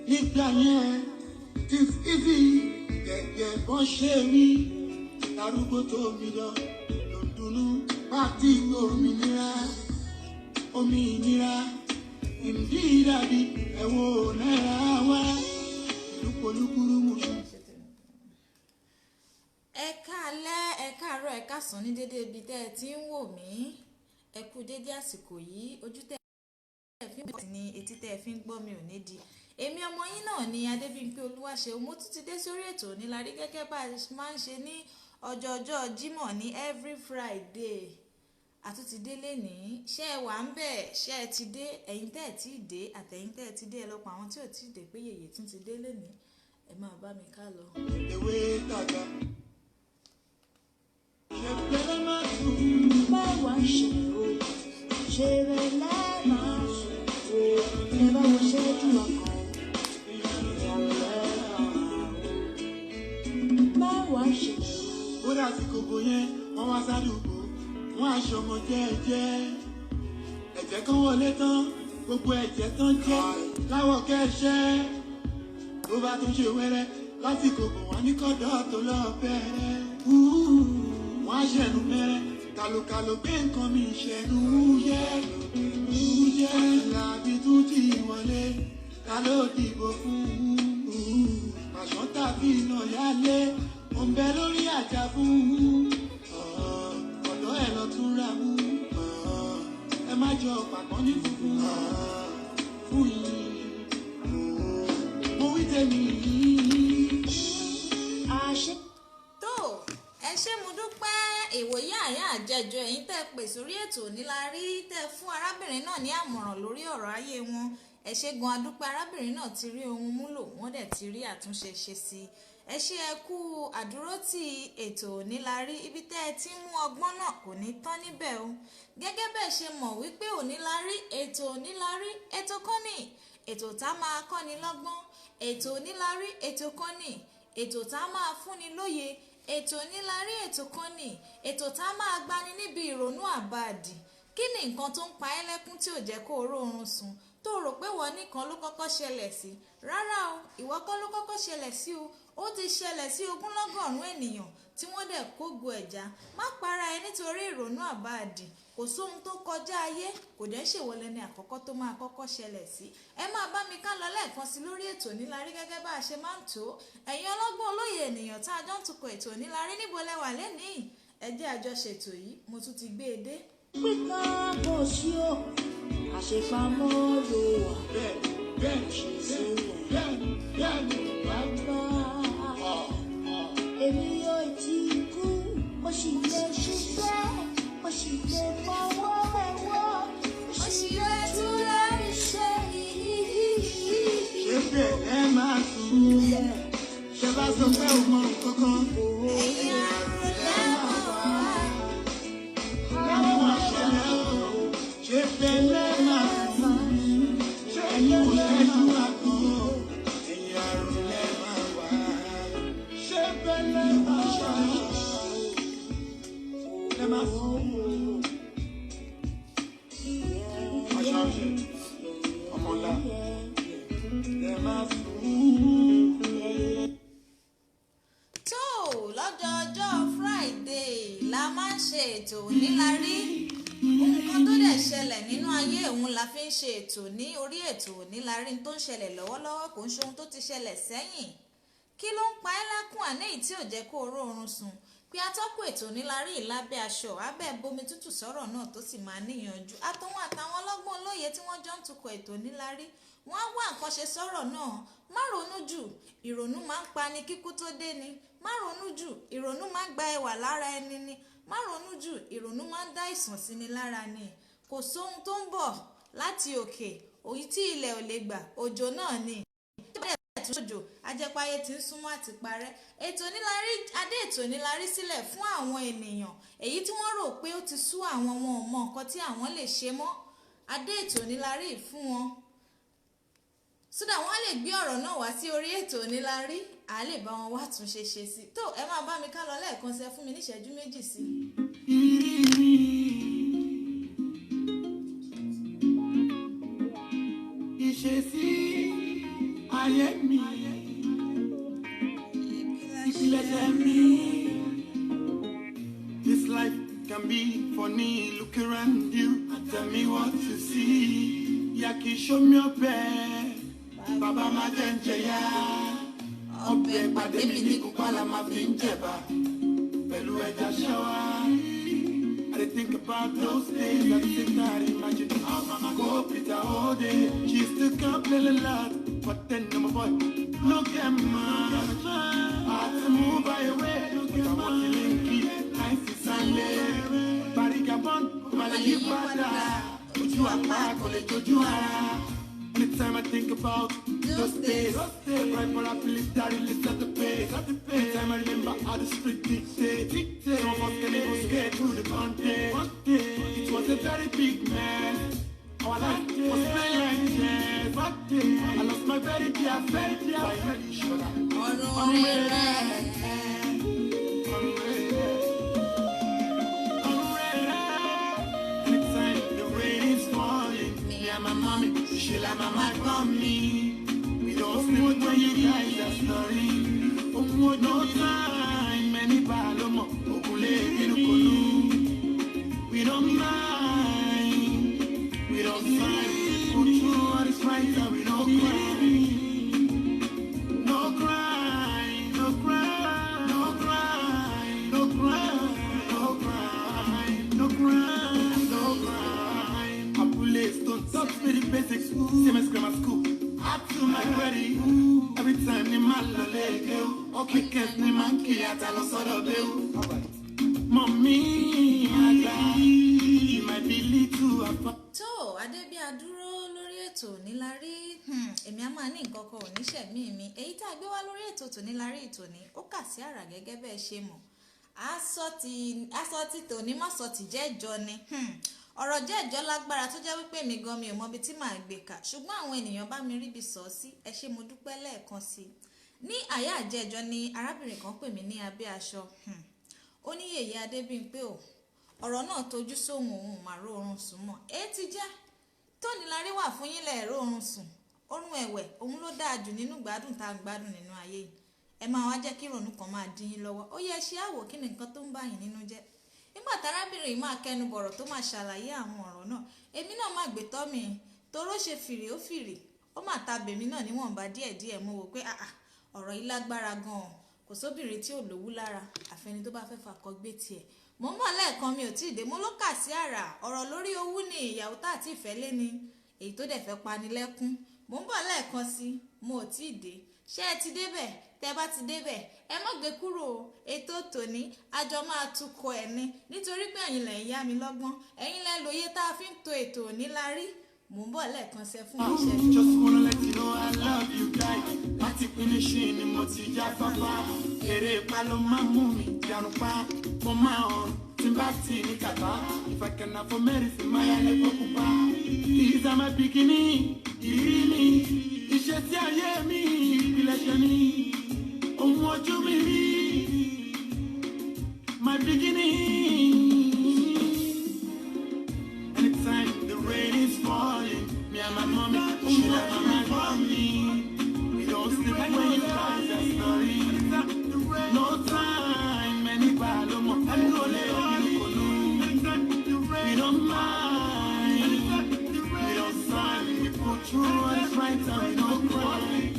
nígbà yẹn tí fífi gẹ́gẹ́ bọ́n ṣe mí darúgbó tó mi lọ lòdùnú pàtí òmìnira ìdí ìdàbí ẹ̀wọ̀n náírà wá lúpọ̀lúpọ̀lú mọ̀ṣú. Ẹ káalẹ́, ẹ káàárọ̀, ẹ káàsán ní dédé ibi tẹ́ ẹ ti ń wò mí. Ẹ kú dédé àsìkò yìí, ojú tẹ́ ẹ fi ń bọ̀ sí ni etí tẹ́ ẹ fi ń gbọ́ mi ò ní di. Èmi ọmọ yín náà ni Adébímpé Olúwaṣeun. Mo tún ti dé sórí ètò Onílárí gẹ́gẹ́ bá a máa ń ṣe ní ọjọ́ Jímọ̀ ní every Friday. Àtúntì dé lénìí, ṣé ẹ wà ń bẹ̀, ṣé ẹ ti dé, ẹ̀yin tẹ́ ẹ ti dé àtẹ̀yin tẹ́ ẹ ti dé, ẹ lọ́pọ̀ àwọn tí ò ti dé pé yèyè tún ti dé lénìí. Ẹ máa bá mi ká lọ. Ewé tàgbà. Ṣẹ̀pẹ̀lẹ̀ máa tún bá wà ṣe o, ṣe rẹ̀ láì máa ṣe o, ẹ bá wọ́n ṣẹ́jú ọkàn ìyàwó lẹ́ẹ̀kan bá wà ṣe o. ó dà sí kòkó yẹn wọ́n wá sádùúgbò wọ́n aṣọ ọmọ jẹ́ẹ́jẹ́ ẹ̀jẹ̀ kan wọlé tán gbogbo ẹ̀jẹ̀ tán jẹ́ láwọ̀ kẹ́ṣẹ́ ló bá tún ṣe wẹ́rẹ́ lásìkò bò wọ́n ní kọ́dọ̀ tó lọ bẹ̀rẹ̀ wọ́n á ṣẹ̀nu mẹ́rẹ́ kàlòkàlò pé nǹkan mi ṣẹ̀nu yẹ́ làbí tún ti wọlé ta ló dìbò fún pàṣọ tàbí iná yálé mo ń bẹ lórí àjà fún ọ̀dọ́ ẹ̀ lọ tún ra mú ẹ má jọ pàpọ̀ ní funfun fún yìí mo wí tèmi àṣẹ. Tó ẹ ṣé mo dúpẹ́ ìwòye àyà àjẹjọ ẹ̀yin tẹ́ pè sórí ètò Onílárí tẹ́ fún arábìnrin náà ní àmọ̀ràn lórí ọ̀rọ̀ ayé wọn. Ẹ ṣé gan adúpẹ́ arábìnrin náà ti rí ohun múlò wọ́n dẹ̀ ti rí àtúnṣe ṣe sí i. Ẹ ṣé ẹ kú àdúrótì ètò Onílárí ibi tẹ́ ẹ ti ń mú ọgbọ́n náà kò ní tán níbẹ̀ o. Gẹ́gẹ́ bẹ́ẹ̀ ṣe mọ̀ wípé Onílárí ètò kan ní ètò tá máa kọ́ni lọ́gbọ́n, ètò Onílárí ètò kan ní ètò tá máa fúnni lóye, ètò Onílárí ètò kan ní ètò tá máa gbani níbi ìrònú àbáàdì. Kí ni nǹkan tó ń pa ẹ́ lẹ́kún tí ò jẹ́ kó o róorun sùn tó rò pé wọ́n nìkan ló kọ́kọ́ ṣẹlẹ̀ sí? Rárá o, ìwọ kọ́ ló kọ́kọ́ ṣẹlẹ̀ sí o, ó ti ṣẹlẹ̀ sí ogúnlọ́gọ̀rún ènìyàn tí wọ́n dẹ̀ kógo ẹ̀já. Má para ẹ nítorí ìrònú àbáàdì, kò sóhun tó kọjá ayé, kò dẹ̀ ṣèwọlẹ̀ ní àkọ́kọ́ tó máa kọ́kọ́ ṣẹlẹ̀ sí. Ẹ máa bá mi ká lọ lẹ́ẹ̀kan sí lórí ètò Onílárí gẹ́gẹ́ bá a ṣe máa ń tó. Ẹ̀yin ọlọ́gbọ́n olóye ènìyàn tá a jọ ń tukọ̀ ètò Onílárí níbo lẹ wà lénìí? Ẹ jẹ́ àjọṣètò yìí, mo tún ti gbé e dé. Pípa bò sí o, àṣepamọ́ ló wà. bẹ́ẹ̀ Bàbá, èmi yóò ti kú, mo sì lè ṣiṣẹ́, mo sì lè fọwọ́ mẹ́wọ́, mo sì lè tún lárí ṣe ṣé bẹ́ẹ̀ ẹ máa sùn ṣe bá sọ pé ò mọ nǹkankan láwọn ṣẹlẹ̀ ṣé bẹ́ẹ̀ ẹ máa sùn ẹ̀yin ò lẹ́nu àgọ́ ẹ̀yin àrùn lẹ́ máa wà ṣé bẹ́ẹ̀ ẹ máa ẹ máa sùn ọjọ́ ṣe ọmọlá ẹ máa sùn. Tó lọ́jọ́ Friday la máa ń ṣe ètò Onílárí. Nǹkan tó dẹ̀ ṣẹlẹ̀ nínú ayé òun la fi ń ṣe ètò ní orí ètò Onílárí tó ń ṣẹlẹ̀ lọ́wọ́lọ́wọ́ kò ń ṣe ohun tó ti ṣẹlẹ̀ sẹ́yìn. Kí ló ń pa ẹ́ lákùn ànéyìí tí ò jẹ́ kó o róorun sùn? Pé atọ́kùn ètò Onílárí lábẹ́ aṣọ abẹ́ bomi tútù sọ̀rọ̀ náà tó sì máa níyànjú àtòwọn àtàwọn ọlọ́gbọ́n olóye tí wọ́n jọ ń tukọ̀ ètò Onílárí wọ́n á wá nǹkan ṣe sọ̀rọ̀ náà. Má ronú jù, ìrònú máa ń pa ni kíkú tó dé ni. Má ronú jù, ìrònú máa ń gba ẹwà lára ẹni ni. Má ronú jù, ìrònú máa ń dá ìsàn sí ni lára ni. Kò sóhun tó ń bọ̀ láti òkè òyí tí ilẹ̀ ò lè gbà, òjò náà ni. Òjò ajẹpáyé ti ń súnmọ́ àti parẹ́. Ètò Onílárí adé ètò Onílárí sílẹ̀ fún àwọn ènìyàn èyí tí wọ́n rò pé ó ti sú àwọn wọn ò mọ nǹkan tí àwọn lè ṣe mọ́. Adé ètò Onílárí fún wọn sódà wọ́n lè gbé ọ̀rọ̀ náà wá sí orí ètò Onílárí à lè bá wọn wá túnṣe ṣe sí. Tó ẹ máa bá mi ká lọ lẹ́ẹ̀kan ṣe fún mi ní ìṣẹ́jú méjì sí. Ìṣesí ayé mi ìpilẹ̀ṣẹ̀ mi. This life can be funny, look around you and tell me what you see. Yà kì í ṣomi ọbẹ̀, bàbá máa jẹ́ ń jẹyà. Ọbẹ̀ pàdé mi ní kúpa la máa fi ń jẹ̀bà, pẹ̀lú ẹja ṣáwá. I think about those days, I think that imagine how mama go up with her all day. She used to complain a lot, but then I'm a boy. Look at ma, I had to move her away. But I want to link it, nice and Sunday. Body Gabon, Malayi Bada, Oju Apa, Kole Joju Ara. Anytime I think about those days, I cry for happiness, daddy, lift at the pace. Anytime I remember how the street dictate, some of us can even skate through the content. It was a very big mess. Our life was playing like chess. I lost my very dear friend, I heard each other. Anytime the rain is falling, me and my mommy, she like my mind on me. We don't sleep when you guys are snoring. No time, any balomo, okule inukolu. We don't mind, we don't fight. Put through what is right and we don't cry. No cry, no cry, no cry, no cry, no cry, no cry, no cry. I police don't talk me the basics. Same as grammar school. Up to my ready. Every time ni malole go. Okay, can't ni monkey at a loss of bill. Mommy, I might be little apart. tó Adébíadúró lórí ètò nílárí èmi á máa ní nǹkan kan oníṣẹ̀mí mi èyí tá a gbé wá lórí ètò tònílárí ìtòní ó kà sí àrà gẹ́gẹ́ bẹ́ẹ̀ ṣe mọ̀ aṣọ ti tòní mọ́sọ̀ ti jẹ́jọ ni ọ̀rọ̀ jẹ́jọ lágbára tó jẹ́ wípé mi gan mi ò mọbi tí màá gbé kà ṣùgbọ́n àwọn ènìyàn bá mi ríbi sọ sí ẹ ṣé mo dúpẹ́ lẹ́ẹ̀kan sí i ní àyà àjẹjọ ni arábìnrin kan pè mí ní abẹ́ aṣọ ó ní yèyé Adébímpé o ọ̀rọ̀ náà tojú sóhun òun màró oorun sùn mọ́ èyí ti jẹ́ tónílárí wà fún yín lẹ́ẹ̀rọ oorun sùn oorun ẹ̀wẹ̀ òun ló dáa jù nínú gbádùn tá a gbádùn nínú ayé yìí ẹ máa wá jẹ́ kí ìrònú kan máa dín yín lọ́wọ́ ó yẹ ṣe àwò kí ni nǹkan tó ń bá yín nínú jẹ́ nígbà tárábìnrin yìí máa kẹnu bọ̀rọ̀ tó máa ṣàlàyé àwọn ọ̀rọ̀ náà èmi náà máa gbé tọ́ mi toró ṣe fìrì ó fìrì ó máa ta bèmí náà níwọ̀nba díẹ̀díẹ̀ mo wò pé ọ̀rọ̀ yìí lágbára gan-an kò sóbìnrin tí ò lówú lára àfẹni tó bá fẹ́ fakọ gbé tiẹ̀ mo mọ̀ lẹ́ẹ̀kan mi ò tí ì dé mo ló kà sí àrà ọ̀rọ̀ lórí owú ni ìyàwó tá àti ìfẹ́ lé ni èyí tó dẹ̀ fẹ́ pani lẹ́kún mo ń bọ̀ lẹ́ẹ̀kan sí mo ò tí ì dé ṣé ẹ ti débẹ̀ tẹ́ bá ti débẹ̀ ẹ má gbé kúrò ètò tòní àjọ máa tukọ̀ ẹ̀ ni nítorí pé ẹ̀yin lẹ̀ ń yá mi lọ́gbọ́n ẹ̀yin lẹ̀ lóye tá a fi ń to ètò nílárí mo ń bọ̀ lẹ́ẹ̀kan sí fún iṣẹ́. Just wanna let you know I love you guys. Láti finishing ni mo ti já fáfá. Èrè ipa ló máa mú mi jánu pa. Mo máa hàn tí n bá tì ní kàtá. If I can afford medicine, máa yá lẹ́kọ̀ọ́ pupa. These are my beginning, ìrírí mi. Ìṣesí ayé mi, ìpilẹ̀ṣẹ̀ mi. Ohun ojú mi rí. My beginning. Anytime the rain is falling, me and my mommy, she like my mind on me. We don't sleep when you guys are snoring. No time, any balomo, and no we don't mind, we don't sign, we put through what is right and we don't cry.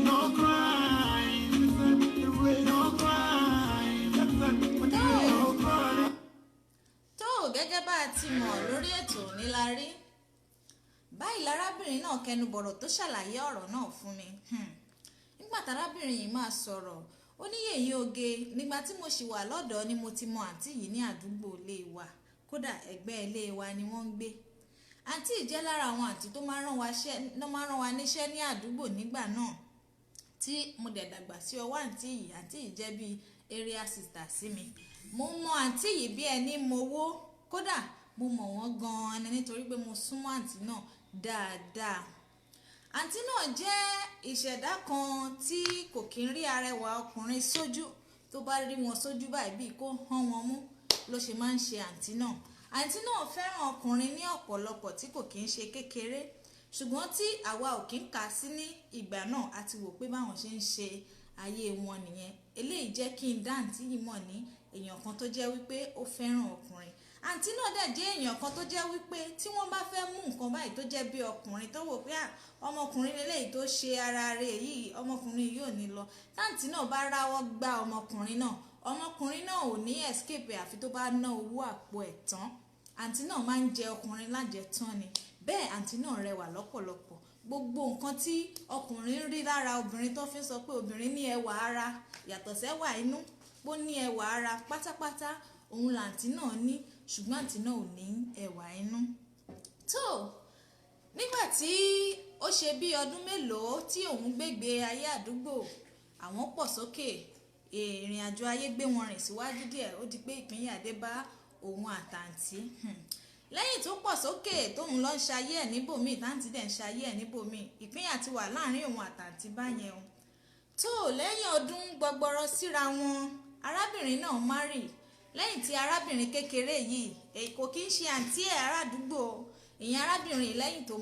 No crime, no crime, no crime. tó gẹ́gẹ́ bá a ti mọ̀ lórí ètò nílárí báyìí lárábìnrin náà kẹnu bọ̀rọ̀ tó ṣàlàyé ọ̀rọ̀ náà fún mi nígbà tárábìnrin yìí máa sọ̀rọ̀ ó ní yèyé oge nígbà tí mo ṣì wà lọ́dọ̀ ni mo ti mọ àǹtí yìí ní àdúgbò ilé wa kódà ẹ̀gbẹ́ ilé wa ni wọ́n ń gbé àǹtí yìí jẹ́ lára àwọn àǹtí tó máa ń rán wa níṣẹ́ ní àdúgbò nígbà náà tí mo dẹ̀ dàgbà sí ọwọ́ àǹtí yìí jẹ́ bíi area sister sí mi mo mọ àǹtí yìí bí ẹni mowó kódà mo mọ̀ wọ́n gan-an nítorí pé mo súnmọ́ àǹtí náà dáadáa àǹtí náà jẹ́ ìṣẹ̀dá kan tí kò kí ń rí arẹwà ọkùnrin sójú tó bá rí wọn sójú báyìí bíi kó hán wọn mú ló ṣe máa ń ṣe àǹtí náà fẹ́ràn ọkùnrin ní ọ̀pọ̀lọpọ̀ tí kò kí ń ṣe kékeré ṣùgbọ́n tí àwa ò kí ń kà sí ní ìgbà náà àti wò pé báwọn ṣe ń ṣe ayé wọn nìyẹn. Eléyìí jẹ́ kí n dá àǹtí yìí mọ̀ ní èèyàn kan tó jẹ́ wípé ó fẹ́ràn ọkùnrin. Àǹtí náà dẹ̀ jẹ́ èèyàn kan tó jẹ́ wípé tí wọ́n bá fẹ́ mú nǹkan báyìí tó jẹ́ bí ọkùnrin tó wò pé ọmọkùnrin eléyìí tó ṣe ara rẹ̀ yìí ọmọkùnrin yìí ò ní lọ, táǹtí náà bá ráwọ́ gbá ọmọkùnrin náà ò ní escape àfi tó bá ná owó àpò ẹ̀ tán. Àǹtí náà máa ń jẹ ọkùnrin lájẹtán ni. Bẹ́ẹ̀ àǹtí náà rẹwà lọ́pọ̀lọpọ̀. Gbogbo nǹkan tí ọkùnrin ń rí lára obìnrin tó fi ń sọ pé obìnrin ní ẹwà ara yàtọ̀ sẹ́wà inú, bó ní ẹwà ara pátápátá òun làǹtí náà ní, ṣùgbọ́n àǹtí náà ò ní ẹwà inú. tó nígbà tí ó ṣe bí ọdún mélòó tí òun gbégbé ayé àdúgbò, àwọn pọ̀ sókè, ìrìn àjò ayé gbé wọn rìn síwájú díẹ̀, ó di pé ìpínyà dé bá òun àtàǹtí. Lẹ́yìn tó pọ̀ sókè tóun lọ ń ṣayé ẹ̀ níbòmíì táǹtí dẹ̀ ń ṣayé ẹ̀ níbòmíì, ìpínyà ti wà láàrin òun àtàǹtí báyẹn o. tó lẹ́yìn ọdún gbọgbọrọ síra wọn, arábìnrin náà márì. Lẹ́yìn tí arábìnrin kékeré yìí kò kí ń ṣe àǹtí ẹ̀ ará àdúgbò, ìyẹn arábìnrin lẹ́yìn tó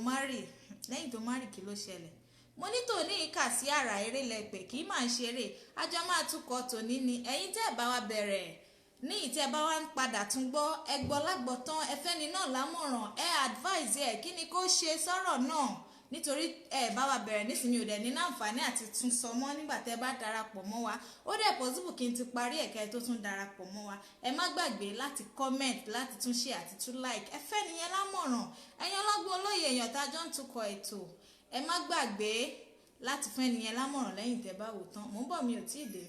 márì kí ló ṣẹlẹ̀? Mo ní tòní ìkà sí àrà eré lẹ́pẹ̀ kì í máa ń ṣeré, àjọ máa túkọ̀ tòní ni. Ẹ̀yin tẹ́ ẹ̀ bá wa bẹ̀rẹ̀ ní ìtẹ́ bá wá ń padà tún gbọ́ ẹgbọ́ lágbọ̀tán ẹfẹ́ni náà lámọ̀ràn advice ẹ̀ kí ni kó ṣe sọ̀rọ̀ náà, nítorí ẹ bá wa bẹ̀rẹ̀ nísìnyí ò dẹ̀ ní láǹfààní àti tún sọ mọ́ nígbà tẹ́ bá darapọ̀ mọ́ wa. Ó dẹ̀ possible kí n ti parí ẹ̀kẹ́ tó tún darapọ̀ mọ́ wa. Ẹ má gbàgbé láti comment, láti tún share àti tún like. ẹfẹ́ni yẹn lámọ̀ràn, ẹ̀yin ọlọ́gbọ́n olóye èèyàn tá a jọ ń tukọ̀ ètò, ẹ má gbàgbé láti fún ẹnìyẹn lámọ̀ràn lẹ́yìn tẹ́ bá wò tán. Mò ń bọ̀, mi ò tíì dé.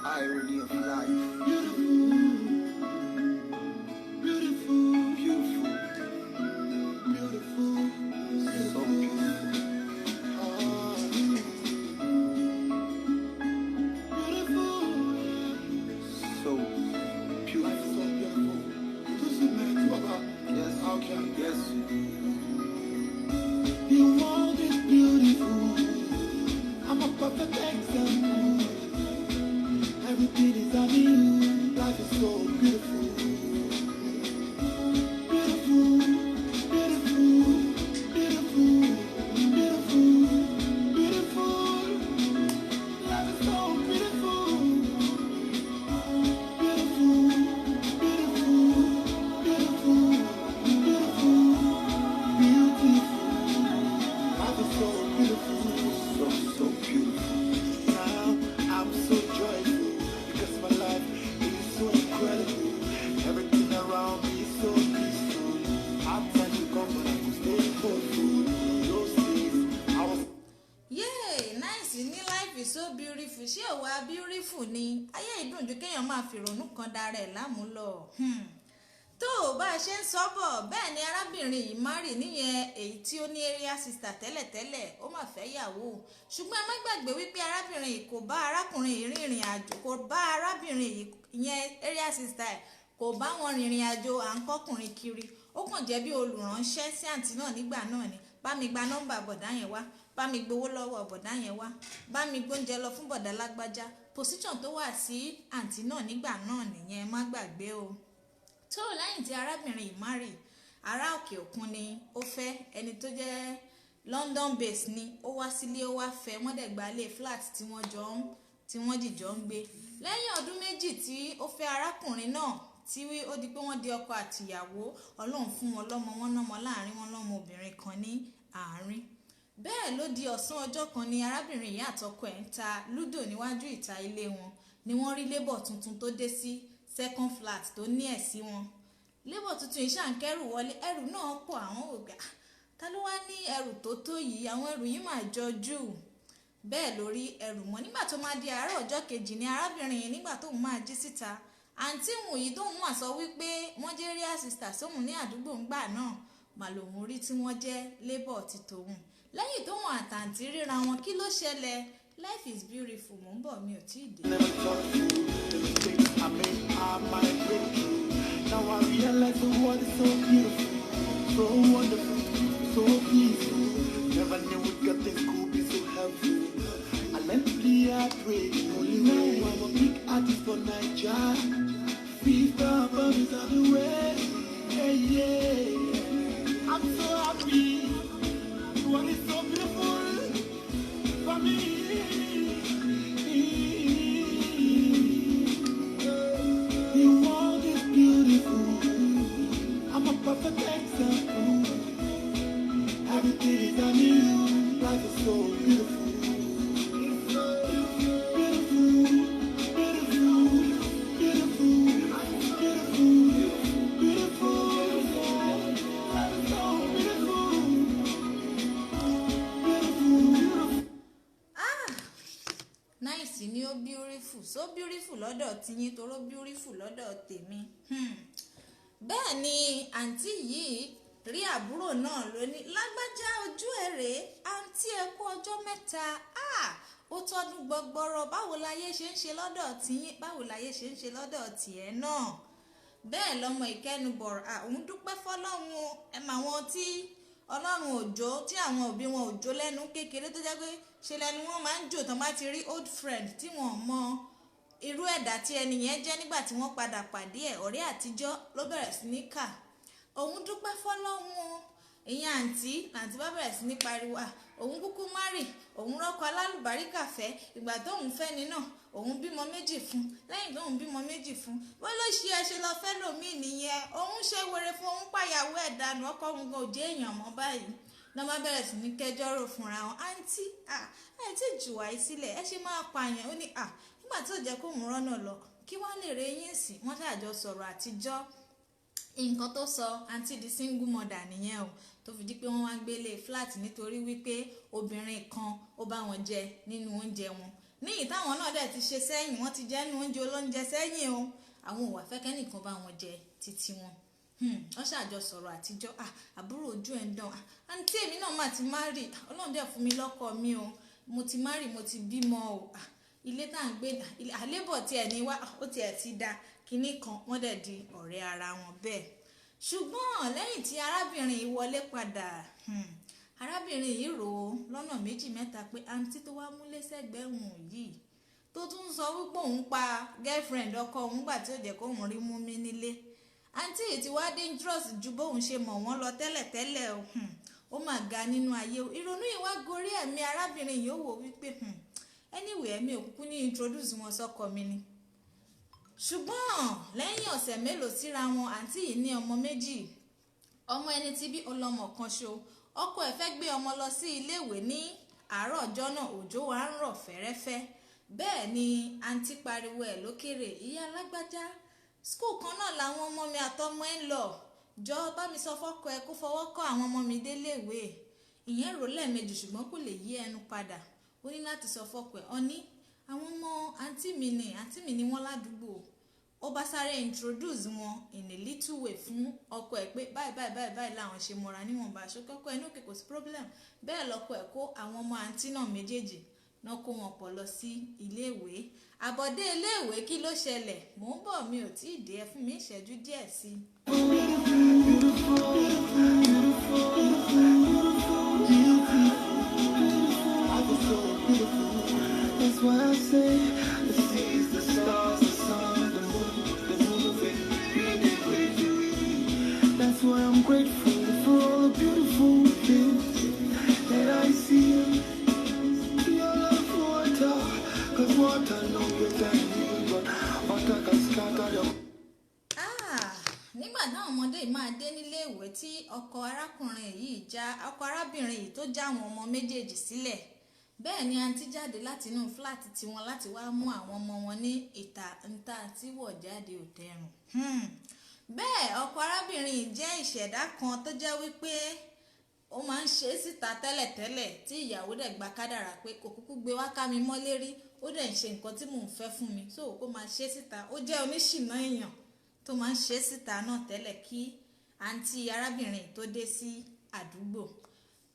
Irony of life. Beautiful, Beautiful. beautiful, So beautiful. beautiful. So Life is beautiful. so beautiful. This is meant to about. Yes. Okay. Yes. The world is beautiful. I'm a perfect example. Everything is on you. Life is so beautiful. Beautiful, beautiful, beautiful, beautiful, beautiful. Life is so beautiful. Beautiful, beautiful, beautiful, beautiful, beautiful. Life is so beautiful. So beautiful. Now I'm so joyful because my life is so incredible. Everything around me is so peaceful. Hard times will come, but I will stay hopeful. Those days I was. Yay, nice ní life is so beautiful. Ṣé ò wá beautiful ni? Ayé ìdùn ju kéèyàn máa fi ìrònú kan dára ẹ̀ láàmú lọ. tó bá a ṣe ń sọ́bọ̀ bẹ́ẹ̀ ni arábìnrin yìí márì níyẹn èyí tí ó ní area sister tẹ́lẹ̀tẹ́lẹ̀ ó mà fẹ́ yàwó, ṣùgbọ́n ẹ má gbàgbé wípé arábìnrin yìí kò bá arákùnrin yìí rìnrìn àjò, kò bá arábìnrin yìí ìyẹn area sister ẹ̀ kò bá wọn rìnrìn àjò à ń kọ́kùnrin kiri. Ó kàn jẹ́ bí olùránṣẹ́ sí àǹtí náà nígbà náà ni. Bá mi gba nọ́mbà bọ̀dá yẹn wá, bá mi gbowó lọ́wọ́ bọ̀dá yẹn wá, bá mi gbóúnjẹ lọ fún bọ̀dá lágbájá. Position tó wà sí àǹtí náà nígbà náà nìyẹn, má gbàgbé o. tó lẹ́yìn tí arábìnrin yìí márì, ará òkè òkun ni ó fẹ́, ẹni tó jẹ́ London base ni ó wá sílé, ó wá fẹ́, wọ́n dẹ̀ gba ilé flat tí wọ́n dìjọ ń gbé. Lẹ́yìn ọdún méjì tí ó fẹ́ arákùnrin náà tí ó di pé wọ́n di ọkọ àtìyàwó, Ọlọ́run fún wọn lọ́mọ, wọn lọ́mọ láàrin, wọn lọ́mọ obìnrin kan ní àárín. Bẹ́ẹ̀ ló di ọ̀sán ọjọ́ kan ni arábìnrin yìí àtọkọ ẹ̀ ń ta lúdò níwájú ìta ilé wọn ni wọ́n rí lébọ̀ tuntun tó dé sí second flat tó ní ẹ̀ sí wọn. Lébọ̀ tuntun yìí ṣàǹkẹ́rù wọlé, ẹrù náà pọ̀, àwọn ògbà ta ló wá ní ẹrù tó yìí, àwọn ẹrù yìí máa jọjú. Bẹ́ẹ̀ lórí ẹrù mọ́. Nígbà tó máa di àárọ̀ ọjọ́ kejì ni arábìnrin yìí nígbà tóun máa jí síta, àǹtí òun yìí tóun wà sọ wípé wọ́n jẹ́ area sister sóhun ní àdúgbò ńgbà náà mà lòun rí tí wọ́n jẹ́ lébọ̀ ti tòun. Lẹ́yìn tóun àtàǹtí ríra wọn, kí ló ṣẹlẹ̀? Life is beautiful. Mò ń bọ̀, mi ò tíì dé. Never thought the things I made are my breakthrough. Now I realize the world is so beautiful, so wonderful, so peaceful. Never knew we got things could be so helpful. I learned to be yeah. I'm so happy. The world is so beautiful for me. The world is beautiful. I'm a perfect example. Everything is on you. Life is so beautiful. Nice ni ó beautiful, so beautiful lọ́dọ̀ tiyín toró beautiful lọ́dọ̀ tèmi. Bẹ́ẹ̀ ni àǹtí yìí rí àbúrò náà lónìí lágbájá ojú ẹ̀rẹ́ àǹtí ẹ kú ọjọ́ mẹ́ta ó tọ́dún gbọgbọrọ báwo láyé ṣe ń ṣe lọ́dọ̀ tiyín báwo láyé ṣe ń ṣe lọ́dọ̀ tiẹ̀ náà. Bẹ́ẹ̀ lọmọ ìkẹnubọ̀rọ̀ òun dúpẹ́ fọlọ́run ẹ mà wọn tí ọlọ́run òjò tí àwọn òbí wọn òjò lẹ́nu kékeré tó jẹ́ pé ṣe lẹ́nu wọn máa ń jò tán bá ti rí old friend tí wọ́n mọ irú ẹ̀dá tí ẹni yẹn jẹ́ nígbà tí wọ́n padà pàdé ẹ̀ ọ̀rẹ́ àtijọ́ ló bẹ̀rẹ̀ sí ní kà òun dúpẹ́ fọlọ́run ìyẹn àǹtí bá bẹ̀rẹ̀ sí ní pariwo òun kúkú márì òun rọ́kọ alálùbáríkà fẹ́ ìgbà tóun fẹ́ ni náà òun bímọ méjì fún lẹ́yìn tóun bímọ méjì fún wọ́n ló ṣe ẹṣẹ lọ fẹ́ lòmíì nìyẹn òun ṣe wèrè fún òun pàyàwó ẹ̀ dànù ọkọ òun gan òjé èèyàn mọ́ báyìí lọ́ máa bẹ̀rẹ̀ sí ní kẹjọ́rò fúnra wọn àǹtí ẹ ti jù wáyé sílẹ̀ ẹ ṣe máa pààyàn ó ní nígbà tó jẹ́ kó mú rọ́nà lọ kí wọ́n lè re yín sí wọ́n ṣàjọ sọ̀rọ̀ àtijọ́ nǹkan tó sọ àǹtí di single mother nìyẹn o tó fi di pé wọ́n wá gbélé flat nítorí wípé obìnrin kan ó bá wọn jẹ nínú oúnjẹ wọn ní ìtàwọn náà dẹ̀ ti ṣe sẹ́yìn wọ́n ti jẹ́ nínú oúnjẹ olóúnjẹ sẹ́yìn o àwọn ò wá fẹ́ kẹ́nìkan bá wọn jẹ títí wọn wọ́n ṣàjọ sọ̀rọ̀ àtijọ́ àbúrò ojú ẹ̀ ń dán àǹtí èmi náà mà ti márì ọlọ́run dẹ̀ fún mi lọ́kọ mi o mo ti márì mo ti bímọ o ilé tá à ń gbé àlébọ̀ tiẹ̀ ní wá ó tiẹ̀ ti da kinní kan wọ́n dẹ̀ di ọ̀rẹ́ ara wọn bẹ́ẹ̀ ṣùgbọ́n lẹ́yìn tí arábìnrin yìí wọlé padà arábìnrin yìí rò ó lọ́nà méjì mẹ́ta pé àǹtí tó wá múlé sẹ́gbẹ̀rún yìí tó tún sọ wípé òun pa girlfriend ọkọ òun gbà tí ó jẹ́ kóun rí mú mi nílé àǹtí yìí ti wá dangerous ju bóun ṣe mọ̀ wọ́n lọ tẹ́lẹ̀tẹ́lẹ̀ ó mà ga nínú ayé o ìrònú yìí wá gorí ẹ̀mí arábìnrin yìí ó wò wípé anyway ẹ̀mí òkùnkùn ní introduce wọn sọ́kọ mi ni ṣùgbọ́n lẹ́yìn ọ̀sẹ̀ mélòó síra wọn àǹtí yìí ní ọmọ méjì ọmọ ẹni tí bí ọlọ́mọ kan ṣo ọkọ ẹ̀ fẹ́ gbé ọmọ lọ sí iléèwé ní àárọ̀ ọjọ́ náà òjò wa ń rọ̀ fẹ́rẹ́fẹ́ bẹ́ẹ̀ ni àǹtí pariwo ẹ̀ lókèrè ìyá alágbájá skul kan náà làwọn ọmọ mi àtọmọ ẹ̀ ń lọ jọ bá mi sọ fọ́kọ ẹ̀ kó fọwọ́ kọ́ àwọn ọmọ mi déléèwé ìyẹn rò lẹ́ẹ̀mejì ṣùgbọ́n kò lè yí ẹnu padà ó ní láti sọ fọ́kọ ẹ̀ ọní àwọn ọmọ àǹtí mi ni wọ́n ládùúgbò ó bá sáré introduce wọn in a little way fún ọkọ ẹ̀ pé báyìí làwọn ṣe mọ́ra níwọ̀nba aṣọ kọ́kọ́ ẹ̀ ní òkè kò sí problem bẹ́ẹ̀ lọ́kọ ẹ̀ kó àwọn ọmọ àǹtí náà méjèèjì náà kó wọn pọ̀ lọ sí iléèwé àbọ̀dé iléèwé kí ló ṣẹlẹ̀ mò ń bọ̀ mi ò tí ì dé ẹ fún mi ìṣẹ́jú díẹ̀ sí That's why I say the seas, the stars, the sun, the moon, the moving, being with you. That's why I'm grateful for all the beautiful things that I see. Your love for water, 'cause water no good than you, but water can scatter your. nígbà táwọn ọmọdé yìí máa dé nílé ìwé tí ọkọ arábìnrin yìí tó já àwọn ọmọ méjèèjì sílẹ̀ bẹ́ẹ̀ ni àǹtí jáde láti inú fúláàtì tiwọn láti wá mú àwọn ọmọ wọn ní ìta tí wọ̀ jáde ò tẹrùn. Bẹ́ẹ̀ ọkọ arábìnrin yìí jẹ́ ìṣẹ̀dá kan tó jẹ́ wípé ó máa ń ṣe é síta tẹ́lẹ̀tẹ́lẹ̀ tí ìyàwó dẹ̀ gba kádàrá pé kò kúkú gbé wá ká mi mọ́lé rí ó dẹ̀ ń ṣe nǹkan tí mò ń fẹ́ fún mi so kó máa ṣe é síta ó jẹ́ oníṣìná èèyàn tó máa ń ṣe é síta náà tẹ́lẹ̀ kí àǹtí arábìnrin tó dé sí àdúgbò.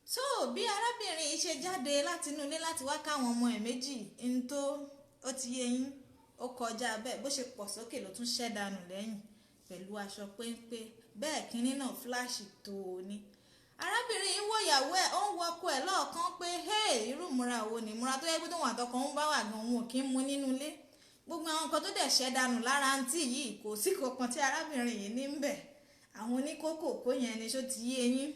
So bí arábìnrin yìí ṣe jáde láti inú ilé láti wá káwọn ọmọ ẹ̀ méjì ń tó ó ti yé yín ó kọjá bẹ́ẹ̀ bó ṣe pọ̀ sókè ló tún ṣẹ́ dànù lẹ́yìn pẹ̀lú aṣọ péńpé bẹ́ẹ̀ kínní náà fúláṣì tó o ní. Arábìnrin yìí wò ìyàwó ẹ̀ ó ń wọkọ ẹ̀ lọ́ọ̀kan pé hey irú ìmúra wo ni ìmúra tó yẹ pé tóun àtọkọ ń bá wà gan òun ò kí ń mu nínú ilé gbogbo àwọn nǹkan tó dẹ̀ ṣẹ́ dànù lára àǹtí yìí kò sí kankan tí arábìnrin yìí ní ń bẹ̀ àwọn oníkókòkò yẹn ni ṣó ti yé yín.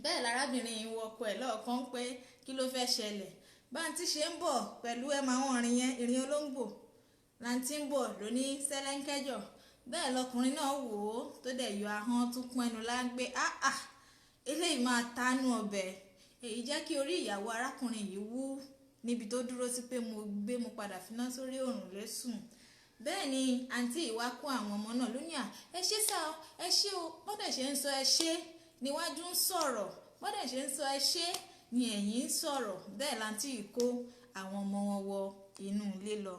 Bẹ́ẹ̀ lárábìnrin yìí wọkọ ẹ̀ lọ́ọ̀kan pé kí ló fẹ́ ṣẹlẹ̀ báńtí ṣe ń bọ̀ pẹ̀lú ẹ̀ máa wọ̀n rìn yẹn ìrìn olóńgbò láǹtí ń bọ̀ lóní sẹ́lẹ̀ńkẹ́jọ̀. Bẹ́ẹ̀ lọkùnrin náà wò ó tó dẹ̀ yọ ahọ́n tún pọ́n ẹnu láńgbé eléyìí máa tánú ọbẹ̀. Èyí jẹ́ kí orí ìyàwó arákùnrin yìí wú níbi tó dúró sí pé mo padà finá sórí òrùlé sùn. Bẹ́ẹ̀ ni àǹtí ìwá kó àwọn ọmọ náà lónìí ẹ ṣé sá o ẹ ṣé o bọ́dẹ̀ ṣe ń sọ ẹ ṣé níwájú ń sọ̀rọ̀ bọ́dẹ̀ ṣe ń sọ ẹ ṣé ni ẹ̀yìn ń sọ̀rọ̀. Bẹ́ẹ̀ láǹtí ìkó àwọn ọmọ wọn wọ inú ilé lọ.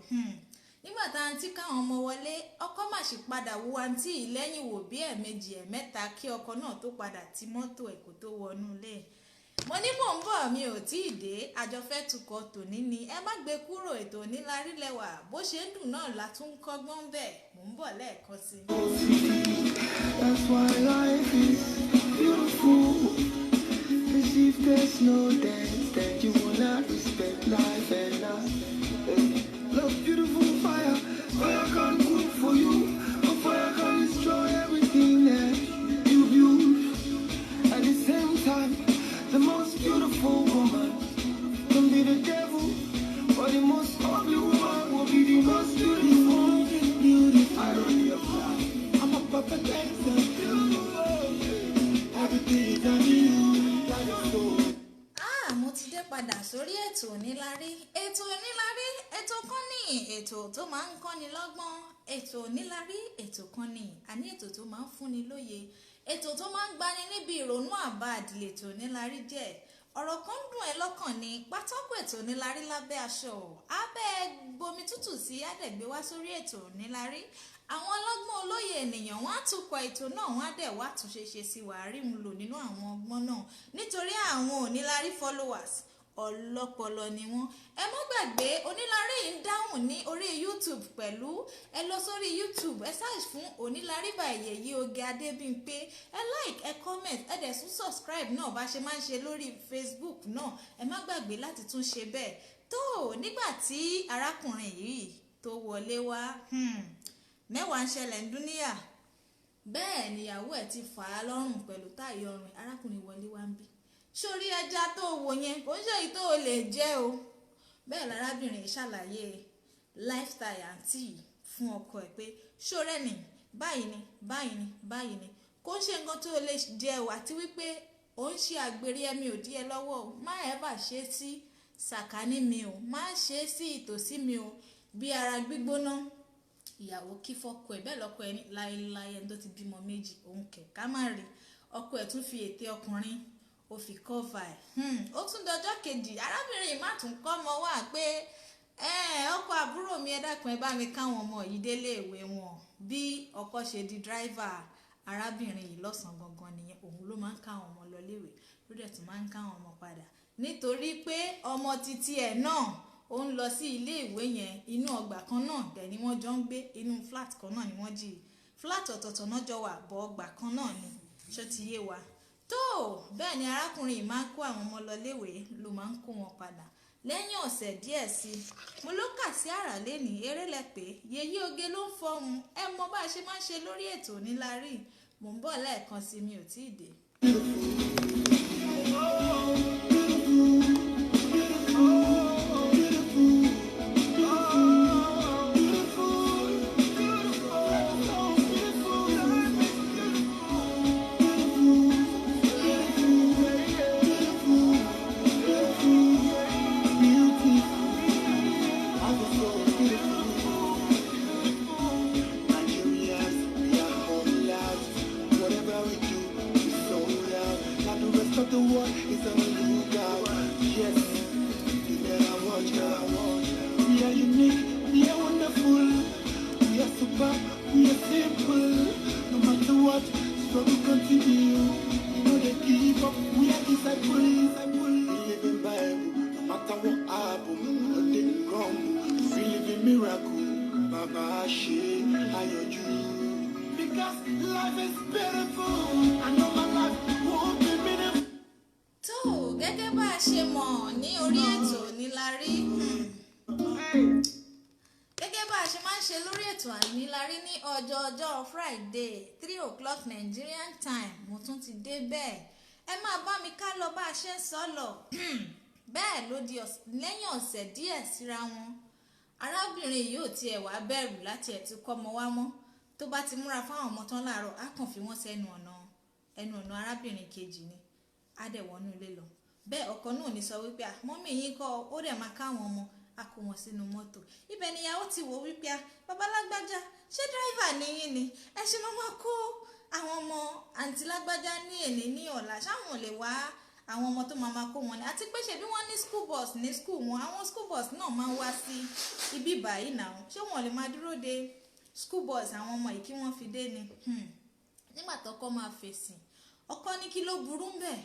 Nígbà tá àǹtí káwọn ọmọ wọlé ọkọ má sì padà wo àǹtí yìí lẹ́yìn wò bí ẹ̀ẹ̀mejì ẹ̀ẹ̀mẹ́ta kí ọkọ náà tó padà ti mọ́tò ẹ̀ kó tó wọnú ilé. Mo ní mò ń bọ̀ mi ò tí ì dé àjọfẹ́ tukọ̀ tòní ni ẹ má gbé kúrò ètò Onílárí lẹ́wà bó ṣe ń dùn náà la tún kọ́gbọ́n bẹ́ẹ̀ mò ń bọ̀ lẹ́ẹ̀kan sí. That's why life is beautiful. 'Cause if there's no dance, then you will not respect life and not love beautiful fire. Fire can cook for you, but fire can destroy everything that you build. At the same time, the most beautiful woman can be the devil, but the most ugly woman will be the most beautiful. I don't need a plan. I'm a perfect example. Everything I need, that is so. Mo ti dé padà sórí ètò Onílárí. Ètò Onílárí ètò kan ní ètò tó máa ń kọ́ni lọ́gbọ́n. Ètò Onílárí ètò kan ní àní ètò tó máa ń fúnni lóye. Ètò tó máa ń gbani níbi ìrònú àbáàdì lètò Onílárí jẹ́. Ọ̀rọ̀ kan dùn ẹ́ lọ́kàn ní pátákó ètò Onílárí lábẹ́ aṣọ abẹ́ gbomi tútù sí àdẹ̀gbé wá sórí ètò Onílárí. Àwọn ọlọ́gbọ́n olóye ènìyàn wọ́n á tukọ̀ ètò náà wọ́n á dẹ̀ wá túnṣe ṣe sí wàárí mu lò nínú àwọn ọgbọ́n náà nítorí àwọn Onílárí followers ọlọ́pọlọ ni wọ́n. Ẹ mọ́ gbàgbé Onílárí ń dáhùn ní orí YouTube pẹ̀lú ẹ lọ sórí YouTube ẹ search fún Onílárí by Yèyé Oge Adébímpé ẹ like ẹ comment ẹ dẹ̀ tún subscribe náà bá ṣe máa ń ṣe lórí Facebook náà ẹ má gbàgbé láti tún ṣe bẹ́ẹ̀. Tó nígbà tí arákùnrin yìí tó wọlé wá mẹ́wàá ń ṣẹlẹ̀ ń dúníyà. Bẹ́ẹ̀ níyàwó ẹ̀ ti fà á lọ́rùn pẹ̀lú táyì ọrùn arákùnrin wọlé wá ń bí. Sórí ẹja tó wò yẹn kò ń ṣe èyí tó lè jẹ́ o. Bẹ́ẹ̀ lárábìnrin ṣàlàyé lifestyle àǹtí fún ọkọ ẹ̀ pé ṣórẹ́ ni báyìí ni báyìí ni báyìí ni kò ń ṣe nǹkan tó lè jẹ́ o àti wípé ó ń ṣe àgbèrè ẹ̀mí ò díẹ̀ lọ́wọ́ o má ẹ̀ bà ṣe sí sàkání mi o má ṣe sí ìtòsí mi o bí ara gbígbóná. Ìyàwó kí fọ́kọ ẹ̀ bẹ́ẹ̀ lọ́kọ ẹ̀ ní láéláé ẹni tó ti bímọ méjì òun kẹ̀ ká má rí ọkọ ẹ̀ tún fi ète ọkùnrin ó fi kọ́va ẹ̀. Ó tún dọjọ́ kejì arábìnrin má tún kọ́ ọmọ wá pé ọkọ àbúrò mi ẹ dákun ẹ bá mi káwọn ọmọ yìí délé ìwé wọn. Bí ọkọ ṣe di dráìvà arábìnrin yìí lọ́sàn-án gangan nìyẹn òun ló máa ń káwọn ọmọ lọ léèwé ló dẹ̀ tún máa ń káwọn ọmọ padà nítorí pé ọmọ títí ẹ̀ náà ó ń lọ sí ilé ìwé yẹn inú ọgbà kan náà dẹ̀ ni wọ́n jọ ń gbé inú flat kan náà ni wọ́n jí flat ọ̀tọ̀ọ̀tọ̀ náà jọ wà bọ́ ọgbà kan náà ni ṣó ti yé wa. Tó bẹ́ẹ̀ ni arákùnrin yìí máa ń kó àwọn ọmọ lọ léèwé ló máa ń kó wọn padà lẹ́yìn ọ̀sẹ̀ díẹ̀ sí i. Mo ló kà sí àrà lẹ́ni eré lẹ́pẹ́ Yèyé Oge ló ń fọ́hun ẹ mọ bá a ṣe máa ń ṣe lórí ètò Onílárí mò ń bọ̀ lẹ́ẹ̀kan sí mi ò tí ì dé. Of the world is on the lookout. Yes, you better watch out. We are unique, we are wonderful, we are super, we are simple. No matter what, struggle continue. We know they give up, we are disciples. We live in Bible, no matter what happen, no they crumble. We live in miracle, Baba Ashe, Ayoju. Because life is beautiful, I know my life won't be meaningful. Gẹ́gẹ́ bá a ṣe mọ̀ ní orí ètò Onílárí gẹ́gẹ́ bá a ṣe máa ń ṣe lórí ètò Ànílárí ní ọjọ́ Friday 3 o'clock Nigerian time mo tún ti dé bẹ́ẹ̀ ẹ máa bá mi ká lọ bá a ṣe ń sọ lọ bẹ́ẹ̀ ló di lẹ́yìn ọ̀sẹ̀ díẹ̀ síra wọn arábìnrin yìí ò tiẹ̀ wá bẹ̀rù láti ẹ̀ ti kọ́ ọmọ wá mọ́ tó bá ti múra fáwọn ọmọ tán láàárọ̀ á kàn fi wọ́n sẹ́nu ọ̀nà arábìnrin kejì ni á dẹ̀ wọnú ilé lọ bẹ́ẹ̀ ọkọ náà ní sọ wípé mọ́mì yín kọ́ ó dẹ̀ máa káwọn ọmọ a kó wọn sínú mọ́tò ibẹ̀ níyàwó ti wò wípé babalágbájá ṣé dráìvà níyìn ni ẹ ṣe máa kó àwọn ọmọ àǹtí lágbájá ní èní ní ọ̀la ṣáwọn lè wá àwọn ọmọ tó máa kó wọn ni àti pé ṣebí wọ́n ní school bus ní school wọn àwọn school bus náà máa ń wá sí ibi báyìí náà ṣé wọn lè máa dúró de school bus àwọn ọmọ yìí kí wọ́n fi dé ni nígbà tọ́kọ máa fèsì ọkọ ní kí ló burú bẹ́ẹ̀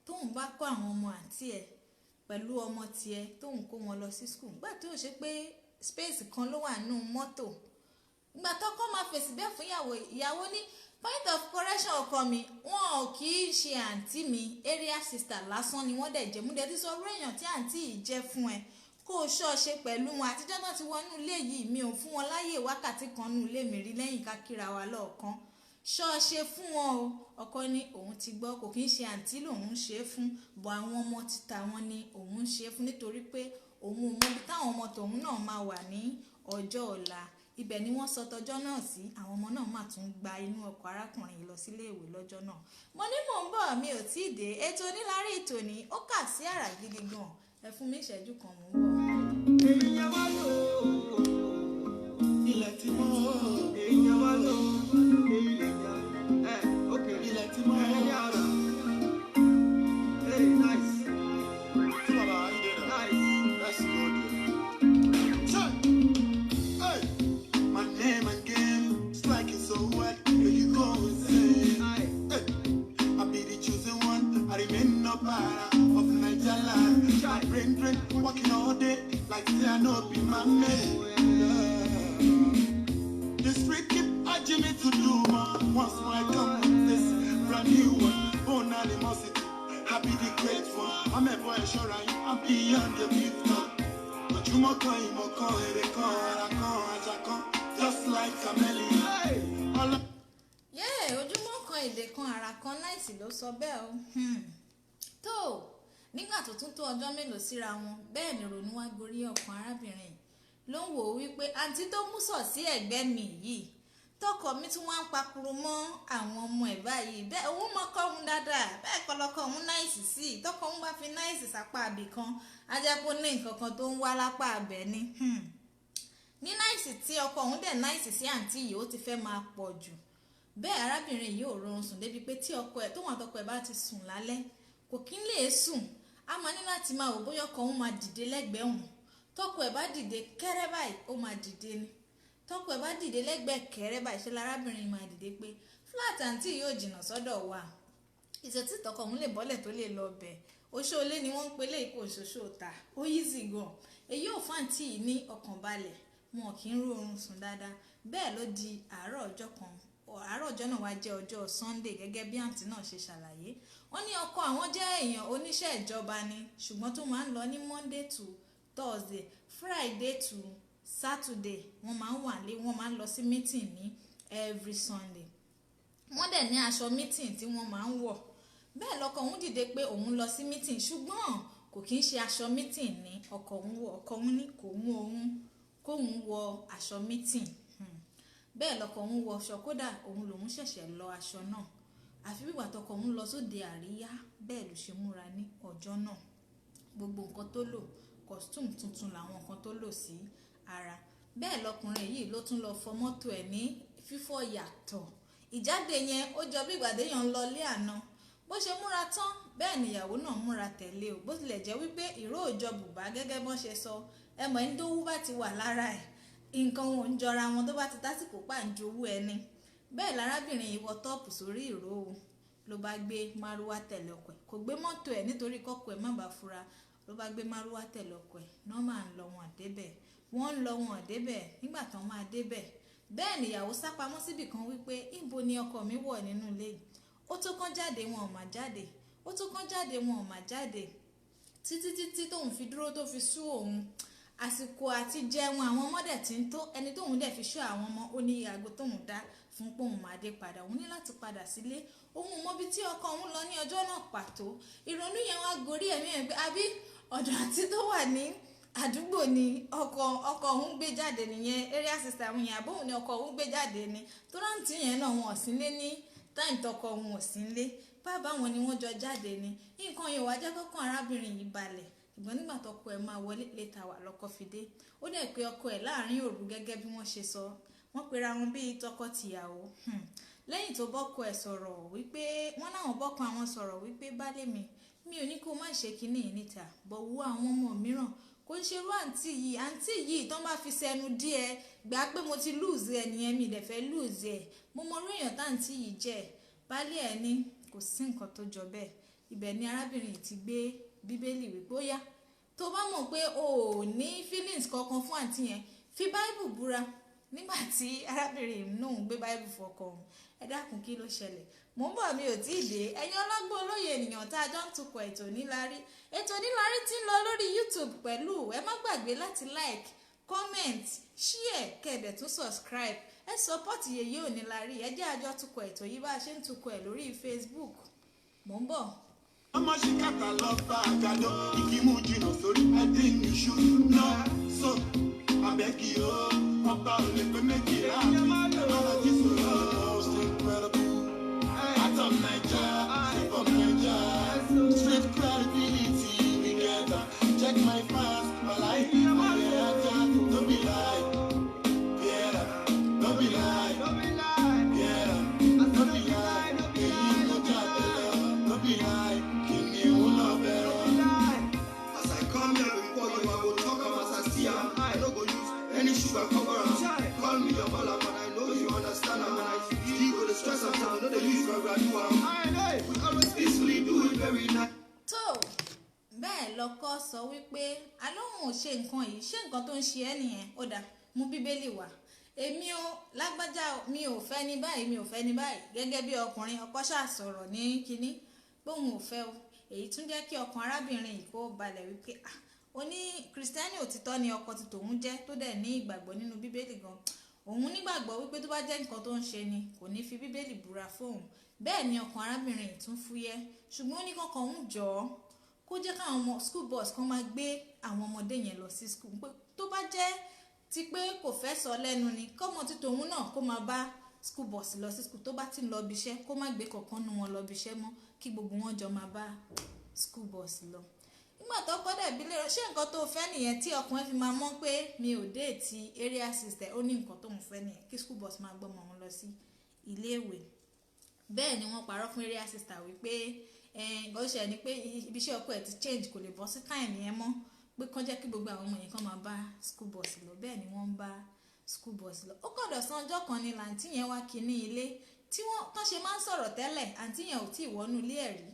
tóun bá kó àwọn ọmọ àǹtí ẹ̀ pẹ̀lú ọmọ tiẹ̀ tóun kó wọn lọ sí school gbà tó ṣe pé space kan ló wà nínú mọ́tò ìgbà tọ́kọ máa fèsì bẹ́ẹ̀ fún ìyàwó ní point of correction ọkọ mi wọn ò kì í ṣe àǹtí mi area sister lásán ni wọ́n dẹ̀ jẹ́ múdẹ tí sọ réèyàn tí àǹtí yìí jẹ́ fún ẹ kó o ṣọ́ọ̀ṣe pẹ̀lú wọn àtijọ́ náà ti wọnú ilé yìí mi ò fún wọn láyè wákàtí kan nínú ilé mi rí lẹ́yìn ká kíra wa lọ́ọ̀kan ṣọ́ọ̀ṣe fún wọn o ọkọ ní òun ti gbọ́ kò kí ń ṣe àǹtí lòun ṣe é fún bọ̀ àwọn ọmọ títa wọn ni òun ṣe é fún nítorí pé òun ò mọ ibi táwọn ọmọ tòun náà máa wà ní ọjọ́ ọ̀la ibẹ̀ ni wọ́n sọ tọjọ́ náà sí àwọn ọmọ náà mà tún gba inú ọkọ̀ arákùnrin yìí lọ sílé ìwé lọ́jọ́ náà mo ní mò ń bọ̀ mi ò tí ì dé ètò Onílárí ìtòní ó kà sí àrà gidi gan ẹ fún mi ìṣẹ́jú kan mò ń bọ̀. èèyàn wá lò ilẹ̀ tí mọ́ èèyàn wá lò ilẹ̀ tí mọ́ yàrá. Hey, nice. tí bàbá wa ń dé náà let's go there. Check. Hey, my name again strike it so wet when you go insane. Hey, I be the chosen one I remain no para of Niger land. My brain working all day like say I know be my man. The street keep urging me to do more. Once more I come with this brand new one. Born animosity, I be the great one. I'm a boy sure I'm beyond the victor. But you more can, just like chameleon. All of ojúmọ́ kan èdè kan àrà kan láìsí ló sọ bẹ́ẹ̀ o tó nígbà tó tún tó ọjọ́ mélòó síra wọn bẹ́ẹ̀ ni ronú wá gorí ọkàn arábìnrin ló ń wò ó wípé àǹtí tó mú sọ̀ sí ẹ̀gbẹ́ mi yìí tọkọ mi tún wá ń pakuru mọ́ àwọn ọmọ ẹ̀ báyìí bẹ́ẹ̀ òun mọ́kọ́ òun dáadáa bẹ́ẹ̀ kọlọ́kọ́ òun náìsì sí i tọkọ òun bá fi náìsì sápá àbì kan ajápọ̀ ní nǹkan kan tó ń wá lápá abẹ́ ni ní náìsì tí ọkọ òun dẹ̀ náìsì sí àǹtí yìí ó ti fẹ́ máa pọ̀ jù bẹ́ẹ̀ arábìnrin yìí ò rọrùn sùn débi pé tí ọkọ ẹ̀ tóun àtọkọ ẹ̀ bá ti sùn lálẹ́ kò kí ń lè sùn á máa ní láti máa wò bóyá ọkọ òun máa dìde lẹ́gbẹ̀ẹ́ òun tọkọ ẹ̀ bá dìde kẹ́rẹ́ báyìí ó máa dìde ni tọkọ ẹ̀ bá dìde lẹ́gbẹ̀ẹ́ kẹ́rẹ́ báyìí ṣe lárábìnrin máa dìde pé flat àǹtí yóò jìnnà sọ́dọ̀ wa ìṣètì tọkọ òun lè bọ́lẹ̀ tó lè lọ bẹ̀ oṣoolé ni wọ́n ń pe léèkó òṣoṣo ta ó easy gan èyí ò fáǹtì yìí ní ọkàn balẹ̀ wọn kì í rọrùn sùn dáadáa bẹ́ẹ̀ ló di àárọ̀ ọjọ́ náà wá jẹ́ ọjọ́ Sunday gẹ́gẹ́ bí àǹtí náà ṣe ṣàlàyé wọ́n ní ọkọ àwọn jẹ́ èèyàn oníṣẹ́ ìjọba ni ṣùgbọ́n tó máa ń lọ ní Monday to Thursday Friday to Saturday wọ́n máa ń wà lé wọ́n máa ń lọ sí meeting ní every Sunday wọ́n dẹ̀ ní aṣọ meeting tí wọ́n máa ń wọ̀ bẹ́ẹ̀ lọ́kọ òun dìde pé òun lọ sí meeting ṣùgbọ́n kò kí ń ṣe aṣọ meeting ní ọkọ òun wọ̀ ọkọ òun ní kò mú òun kóun wọ aṣọ meeting bẹ́ẹ̀ lọ́kọ òun wọ aṣọ kódà òun lòun ṣẹ̀ṣẹ̀ lọ aṣọ náà àfi bí ìgbàtọkọ òun lọ sóde àríyá bẹ́ẹ̀ ló ṣe múra ní ọjọ́ náà gbogbo nǹkan tó lò costume tuntun làwọn nǹkan tó lò sí ara bẹ́ẹ̀ lọkùnrin yìí ló tún lọ fọ mọ́tò ẹ̀ ní fífọ̀ yàtọ̀ ìjáde yẹn ó jọ bí ìgbàdéyàn ń lọ lé àná bó ṣe múra tán bẹ́ẹ̀ nìyàwó náà múra tẹ̀lé o bó tilẹ̀ jẹ́ wípé ìró òjọ bùbá gẹ́gẹ́ bọ́n ṣe sọ ẹmọ ẹni tó wú bá ti wà lára ẹ̀ nǹkan wọn ń jọra wọn tó bá ti tásìkò pàǹjọ owó ẹni bẹ́ẹ̀ lárábìnrin yìí wọ tọ́ọ̀pù sórí ìró o ló bá gbé márúwá tẹ̀lé ọkọ ẹ̀ kò gbé mọ́tò ẹ̀ nítorí kọ́kọ́ ẹ̀ má bàa fura ló bá gbé márúwá tẹ̀lé ọkọ ẹ̀ náà máa ń lọ wọn débẹ̀ wọ́n ń lọ wọn débẹ̀ nígbà tán máa débẹ̀ bẹ́ẹ̀ nìyàwó sápamọ́ síbì kan wípé ibo ni ọkọ mi wọ̀ nínú ilé yìí ó tó kán jáde wọn ò má jáde ó tó kán jáde wọn ò má jáde títí tóun fi dúró tó fi sú òun àsìkò àti jẹun àwọn ọmọdé tí ń tó ẹni tóun dẹ̀ fi ṣọ́ àwọn ọmọ ó ní aago tóun dá fún póun máa dé padà òun ní láti padà sílé òun mọbi tí ọkọ òun lọ ní ọjọ́ náà pàtó ìrònú yẹn wá gorí ẹ̀mí ẹ̀ pé àbí ọ̀dọ̀ àti tó wà ní àdúgbò ni ọkọ òun gbé jáde nìyẹn area sister àwọn yẹn àbóhùn ni ọkọ òun gbé jáde ni tó rántí yẹn náà wọn ò sí lé ní táìm tọkọ òun ò sí lé bàbá wọn ni wọ́n jọ jáde ni nǹkan yẹn wá jẹ́ kọ́kàn arábìnrin yìí balẹ̀ ṣùgbọ́n nígbà tọkọ ẹ̀ máa wọlé létà wà lọ́kọ fi dé ó dẹ̀ pé ọkọ ẹ̀ láàrin òru gẹ́gẹ́ bí wọ́n ṣe sọ wọ́n pera wọn bíi tọkọ-tìyàwó lẹ́yìn tó bọ́kọ ẹ̀ sọ̀rọ̀ wípé wọ́n náwọn bọ́kọ àwọn sọ̀rọ̀ wípé baálé mi ò ní kó má ṣe kinní yìí níta bọ̀ wú àwọn ọmọ mìíràn kò ń ṣerú àǹtí yìí tán bá fi sẹnu díẹ̀ gbà pé mo ti lùzì ẹ̀ nìyẹn mi dẹ̀ fẹ́ lùzì ẹ̀ mo mọ orí èèyàn táǹtí yìí jẹ́ baálé ẹ̀ ní kò sí nǹkan tó jọ bẹ́ẹ̀ ibẹ̀ ni arábìnrin yìí ti gbé bíbélì wípé ó yá tó bá mọ̀ pé o ò ní feelings kankan fún àǹtí yẹn fi báíbù búra nígbà tí arábìnrin náà ń gbé báíbù fọkọ òun ẹ dákun kí ló ṣẹlẹ̀ mò ń bọ̀ mi ò tí ì dé ẹ̀yin ọlọ́gbọ́n olóye ènìyàn tá a jọ ń tukọ̀ ètò níláárí tí ń lọ lórí YouTube pẹ̀lú ẹ má gbàgbé láti like comment share kẹ̀dẹ̀ tún subscribe ẹ support Yèyé Oníláárí ẹ jẹ́ àjọ tukọ̀ ètò yìí bá a ṣe ń tukọ̀ ẹ̀ lórí Facebook mò ń bọ̀. ọmọ ṣìkàtà lọ bá àgàdo ìkímú jìnnà sórí ẹdí níṣu náà so abẹ́kì ó ọba ò lè pé méjì láàrin alájí sọ̀rọ̀ most incredible atom naija strip of naija straight credibility together check my fans ọ̀láì ọ̀lẹ́ ajá no be lie yeah no be lie yeah no be lie èyí ló jáde lọ no be lie. As I come here before you, I will talk am as I see am. I no go use any sugar cover am. Call me your baller, but I know you understand am. You go to stress am now, no dey use rubber do am. We always peacefully do it very nice. tó bẹ́ẹ̀ lọ́kọ sọ wípé alóhùn ò ṣe nǹkan yìí ṣé nǹkan tó ń ṣe ẹ́ nìyẹn ó dà mú bíbélì wá èmi ò lágbájá mi ò fẹ́ ní báyìí gẹ́gẹ́ bí ọkùnrin ọkọ ṣàṣọ̀rọ̀ ní kínní bóun ò fẹ́ o èyí tún jẹ́ kí ọkàn arábìnrin yìí kó balẹ̀ wípé ó ní kìrìsìtẹ́nì òtítọ́ ni ọkọ ti tòun jẹ́ tó dẹ̀ ní ìgbàgbọ́ nínú bíbélì gan òun nígbàgbọ́ wípé tó bá jẹ́ nǹkan tó ń ṣe ni kò ní fi bíbélì búra fóun bẹ́ẹ̀ ni ọkàn arábìnrin yìí tún fúyẹ́ ṣùgbọ́n ó ní kankan òun jọ ọ́ kó jẹ́ káwọn ọmọ school bus kan máa gbé àwọn ọmọdé yẹn lọ sí school pé tó bá jẹ́ ti pé kò fẹ́ sọ lẹ́nu ni kọ́mọ ti tòun náà kó máa bá school bus lọ sí school tó bá ti ń lọ bí iṣẹ́ kó má gbé kankan nu wọn lọ bí iṣẹ́ mọ́ kí gbogbo wọn jọ máa bá school bus lọ. nígbà tó kọ́ dẹ̀bi lérò ṣé nǹkan tó fẹ́ nìyẹn tí ọkùnrin fi máa mọ̀ pé mi ò déètì area sister ó ní nǹkan tóun fẹ́ nìyẹn kí school bus máa gbọ́mọ wọn lọ sí iléèwé. bẹ́ẹ̀ ni wọ́n parọ́ fún area sister wípé nǹkan ṣe ni pé ibiṣẹ́ ọkọ ẹ̀ ti change kò lè bọ́ sí time yẹn mọ́ pé kán jẹ́ kí gbogbo àwọn ọmọ yẹn kán máa bá school bus lọ bẹ́ẹ̀ ni wọ́n ń bá school bus lọ. ó kọ̀dọ̀ san ọjọ́ kan ni làǹtí yẹn wá kí ní ilé tí wọ́n tán ṣe máa ń sọ̀rọ̀ tẹ́lẹ̀ àǹtí yẹn ò tí ì wọnú ilé ẹ̀ rí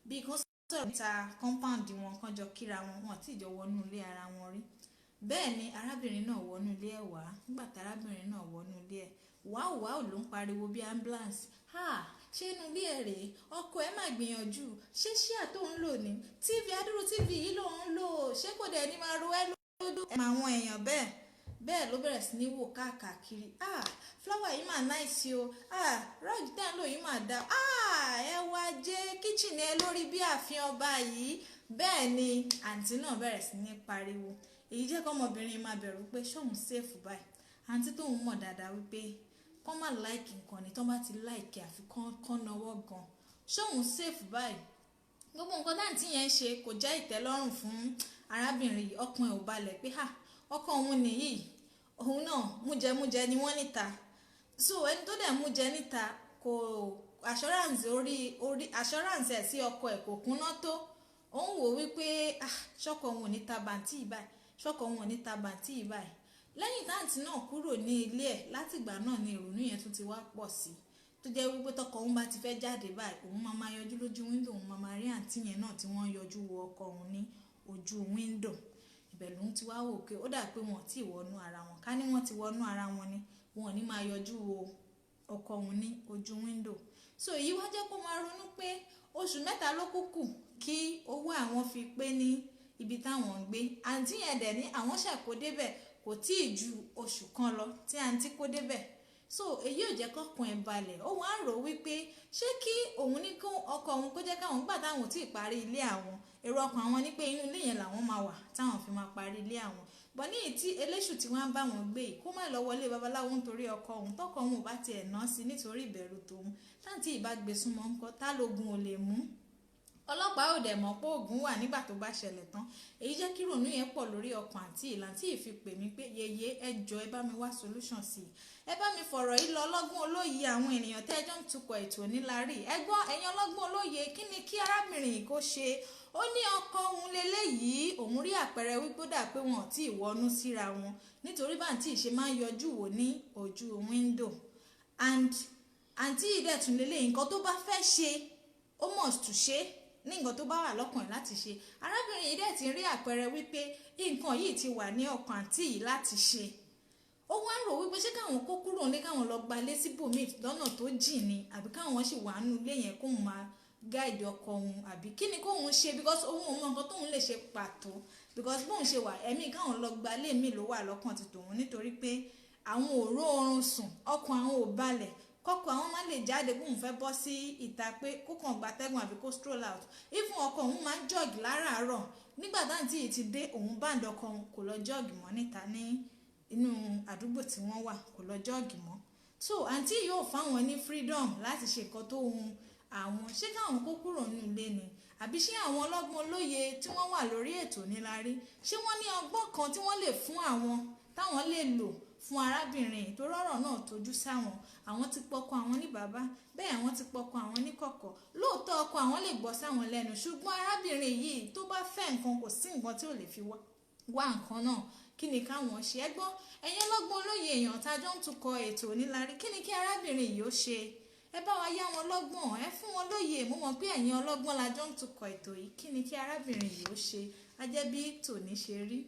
bí kan sọ̀rọ̀ níta compound wọn kan jọ kíra wọn tí ì jọ wọnú ilé ara wọn rí. bẹ́ẹ̀ ni arábìnrin náà wọnú ilé ẹ̀ wá nígbà tí arábìnrin náà wọnú ilé ẹ̀ wáò ló ń pariwo bí ambulance ṣé inú ilé ẹ̀ rèé ọkọ ẹ̀ máa gbìyànjú ṣé ṣíà tó ń lò ní tv adúrú tv yìí ló ń lò ṣé kò dẹ̀ ní máa ro ẹ́ lójú ẹ̀ máa wọn èèyàn bẹ́ẹ̀ ló bẹ̀rẹ̀ sí ní wò káàkiri flower yìí máa náìsí o rug ten lò yìí máa dá ẹ wá jẹ́ kitchen ẹ lórí bí ààfin ọba yìí bẹ́ẹ̀ ni àǹtí náà bẹ̀rẹ̀ sí ní pariwo èyí jẹ́ kọ́mọbìnrin máa bẹ̀rù pé ṣóun safe báyìí àǹtí tóun mọ̀ dáadáa wípé kọ́ máa láìkì nǹkan ni tó bá ti láìkì àfi kán náwó gan ṣóun safe báyìí gbogbo nǹkan dáǹtí yẹn ṣe kò jẹ́ ìtẹ́lọ́rùn fún arábìnrin yìí ọkùnrin ò balẹ̀ pé ọkọ òun nìyí òun náà mújẹmújẹ ni wọ́n níta so ẹni tó dẹ̀ mújẹ níta kò assurance ẹ̀ sí ọkọ ẹ̀ kò kúnná tó òun wò wípé ṣọkọ òun ò ní ta bàǹtì báyìí lẹ́yìn táǹtì náà kúrò ní ilé ẹ̀ látìgbà náà ni ìrònú yẹn tún ti wá pọ̀ sí tó jẹ́ wípé tọkọ òun bá ti fẹ́ jáde báyìí òun máa yọjú lójú wíńdò òun máa rí àǹtí yẹn náà tí wọ́n yọjú wo ọkọ òun ní ojú wíńdò ibẹ̀ lòun ti wá wò pé ó dà pé wọn ti wọnú ara wọn ká ní wọn ti wọnú ara wọn ni wọn ò ní máa yọjú wo ọkọ òun ní ojú wíńdò so èyí wá jẹ́ kó máa ronú pé oṣù 3 ló kù kí owó àwọn fi pé ní ibi táwọn ń gbé. Àǹtí yẹn dẹ̀ ní àwọn ṣẹ̀kó débẹ̀ kò tíì ju oṣù kan lọ tí àǹtí kó débẹ̀. So èyí ò jẹ́ kọ́kàn ẹ̀ balẹ̀. Ó wá rò wípé ṣé kí òun ní kó ọkọ òun kó jẹ́ káwọn gbà táwọn ò tí ì parí ilé àwọn, èrò ọkàn àwọn ní pé inú ilé yẹn làwọn máa wà táwọn fi máa parí ilé àwọn. Bọ́ ní ìtí eléṣù tí wọ́n bá wọn gbé kó má lọ wọlé babaláwo nítorí ọkọ òun, tọkọ òun ò bá tiẹ̀ ná sí nítorí ìbẹ̀rù tòun, táǹtì ìbá gbé súnmọ́ ńkọ́ tá lógun ò lè mú. Ọlọ́pàá ò dẹ̀ mọ̀ pé oògùn wà nígbà tó bá ṣẹlẹ̀ tán. Èyí jẹ́ kí ìrònú yẹn pọ̀ lórí ọkàn àǹtí ìlàntí ìfi pè mí pé yeye ẹ jọ̀ọ́ ẹ bá mi wá solution sí i. Ẹ bá mi fọ̀rọ̀ yìí lọ ọlọ́gbọ́n olóye àwọn ènìyàn tẹ́ ẹjọ́ ń tukọ̀ ètò Onílárí. Ẹ gbọ́ ẹ̀yin ọlọ́gbọ́n olóye, kí ni kí arábìnrin yìí kó ṣe? Ó ní ọkọ òun leléyìí, òun rí àpẹẹrẹ wípé ó dà pé wọn ò tí ì wọnú síra wọn nítorí báǹtí ìṣe máa ń yọjú wò ní ojú window. And àǹtí ìdẹ̀tún leléyìí nǹkan tó bá fẹ́ ṣe ó must to ṣe ní nǹkan tó bá wà lọ́kàn ẹ̀ láti ṣe. Arábìnrin yìí dẹ̀ ti rí àpẹẹrẹ wípé nǹkan yìí ti wà ní ọkàn àǹtí yìí láti ṣe. Ó wá ń rò wípé ṣé káwọn kó kúrò nílé káwọn lọ gbalé síbòmíì lọ́nà tó jìn ni àbí káwọn sì wà nínú ilé yẹn kóun máa gáìdì ọkọ òun àbí kí ni kóun ṣe, because òun ò mọ nǹkan tóun lè ṣe pàtó, because bóun ṣe wà ẹ̀mí káwọn lọ gbalé mi ló wà lọ́kàn ti tòun nítorí pé àwọn ò ró oorun sùn, ọkàn àwọn ò balẹ̀ kọ́kọ́ àwọn máa lè jáde bóun fẹ́ bọ́ sí ìta pé kó kàn gbatẹ́gùn àbí kó stroll out. Even ọkọ òun máa ń jọ́ọ̀gì láràárọ̀, nígbà táǹtí yìí ti dé òun báǹdì ọkọ òun kò lọ jọ́ọ̀gì mọ́ níta ní inú àdúgbò tí wọ́n wà, kò lọ jọ́ọ̀gì mọ́. So àǹtí yóò fáwọn ní freedom láti ṣe nǹkan tó hun àwọn. Ṣé káwọn kó kúrò nínú ilé ni àbí ṣé àwọn ọlọ́gbọ́n olóye tí wọ́n wà lórí ètò Onílárí ṣé wọ́n ní ọgbọ́n kan tí wọ́n lè fún àwọn táwọn lè lò fún arábìnrin tó rọ́rọ̀ náà tójú sáwọn? Àwọn ti pọkọ àwọn ní bàbá, bẹ́ẹ̀ àwọn ti pọkọ àwọn ní kọ̀kọ̀. Lóòótọ́ ọkọ àwọn lè gbọ́ sáwọn lẹ́nu, ṣùgbọ́n arábìnrin yìí tó bá fẹ́ nǹkan kò sí nǹkan tí ò lè fi wá nǹkan náà. Kí ni káwọn ṣe? Ẹ gbọ́ ẹ̀yin ọlọ́gbọ́n olóye èèyàn tá a jọ ń tukọ̀ ètò Onílárí, kí ni kí arábìnrin yìí ó ṣe? Ẹ bá wa yá wọn lọ́gbọ́n, ẹ fún wọn lóye. Mo mọ̀ pé ẹ̀yin ọlọ́gbọ́n la jọ ń tukọ̀ ètò yìí. Kí ni kí arábìnrin yìí ó ṣe? A jẹ́ bí tòní ṣe rí.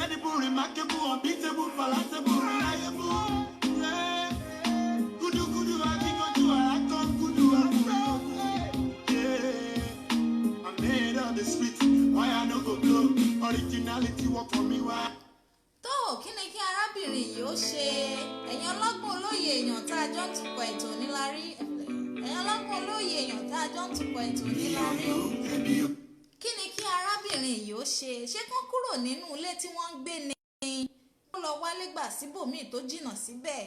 Remarkable, unbeatable, palatable, reliable. Yeah. Kudu kudu, I think I do, I come kudu, yeah. I'm made on the street, why I no go blow? Originality work for me, why? Tó kí ni kí arábìnrin yìí ó ṣe? Ẹ̀yin ọlọ́gbọ́n olóye èèyàn tá a jọ ń tukọ̀ ètò Onílárí. Ẹ̀yin ọlọ́gbọ́n olóye èèyàn tá a jọ ń tukọ̀ ètò Onílárí. Kí ni kí arábìnrin yìí ó ṣe? Ṣé kán kúrò nínú ilé tí wọ́n ń gbé ni? Wọ́n lọ wálé gbà síbòmíì tó jìnnà síbẹ̀,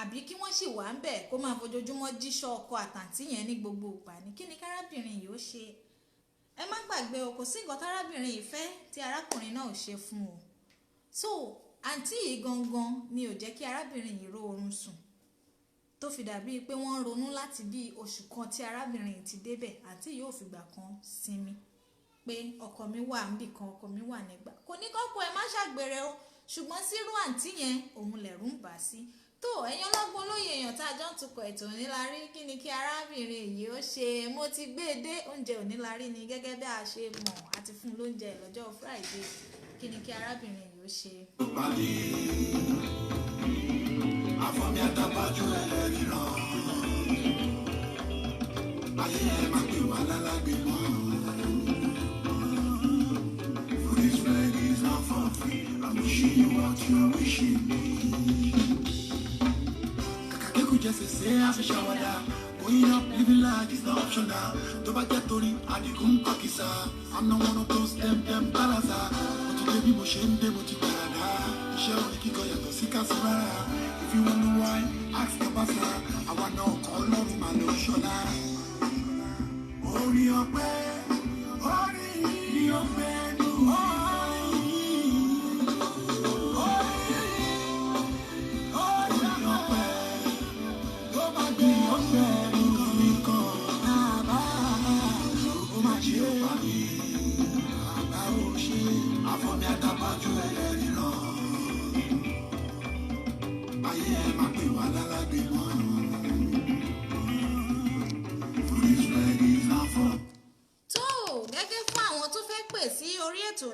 àbí kí wọ́n sì wà ń bẹ̀ kó máa fojoojúmọ́ jíṣọ́ ọkọ àtàǹtí yẹn ní gbogbo ìgbà ni? Kí ni kárábìnrin yìí ó ṣe? Ẹ má gbàgbé o, kò sí nǹkan tárábìnrin yìí fẹ́ tí arákùnrin náà ò ṣe fún o. So àǹtí yìí gangan ni ò jẹ́ kí arábìnrin yìí ró oorun sùn, tó fi dàbí pé wọ́n ń ronú láti bí oṣù kan tí arábìnrin yìí ti débẹ̀. Àǹtí yìí ò fìgbà kan sinmi pé ọkọ mi wà níbì kan, ọkọ mi wà nígbà. Kò ní kọ́kọ́ ẹ má ṣàgbèrè o, ṣùgbọ́n sírú àǹtí yẹn òun lẹ̀rù ń bà sí. Tó ẹ̀yin ọlọ́gbọ́n olóye èèyàn tá a jọ ń tukọ̀ ètò Onílárí, kí ni kí arábìnrin yìí ó ṣe? Mo ti gbé e dé oúnjẹ Onílárí ni gẹ́gẹ́ bí a ṣe mọ̀ àti fún lóúnjẹ lọ́jọ́ Friday. Kí ni kí arábìnrin yìí ó ṣe? Àfọ̀mí àtàbájú ẹlẹ́rìíràn, ayé ẹ̀ máa pè wá lálágbé mọ́. I'm wishing you what you're wishing me. Kaka keku just say I fi shawada, Growing up, living large is not optional. Don't forget to read Adigun Pakisa. I'm not one of those them balaza. But today be mo shende mo ti parada. Iṣẹ́ orin kíkọ yàtọ̀ sí kásìmára. If you wonder why, ask the pastor. Àwa náà kọ́ Ọlọ́run máa lọ ṣọ́lá. Orí ọpẹ́, orí ọpẹ́ ló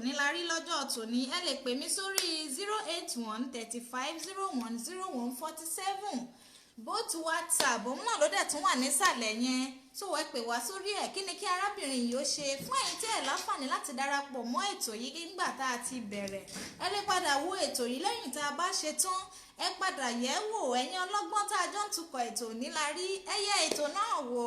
Nílárí lọ́jọ́ tòní ẹ lè pè mí sórí 08135010147 both WhatsApp òun náà ló dẹ̀ tún wà nísàlẹ̀ yẹn tó ẹ pè wá sórí ẹ̀ kí ni kí arábìnrin yìí ó ṣe fún ẹ̀yin tí ẹ̀ láǹfààní láti darapọ̀ mọ́ ètò yìí nígbà tá a ti bẹ̀rẹ̀ ẹ lè padà wo ètò yìí lẹ́yìn tá a bá ṣe tán ẹ padà yẹ̀ wò ẹ̀yin ọlọ́gbọ́n tá a jọ ń tukọ̀ ètò Nílárí ẹ yẹ̀ ètò náà wò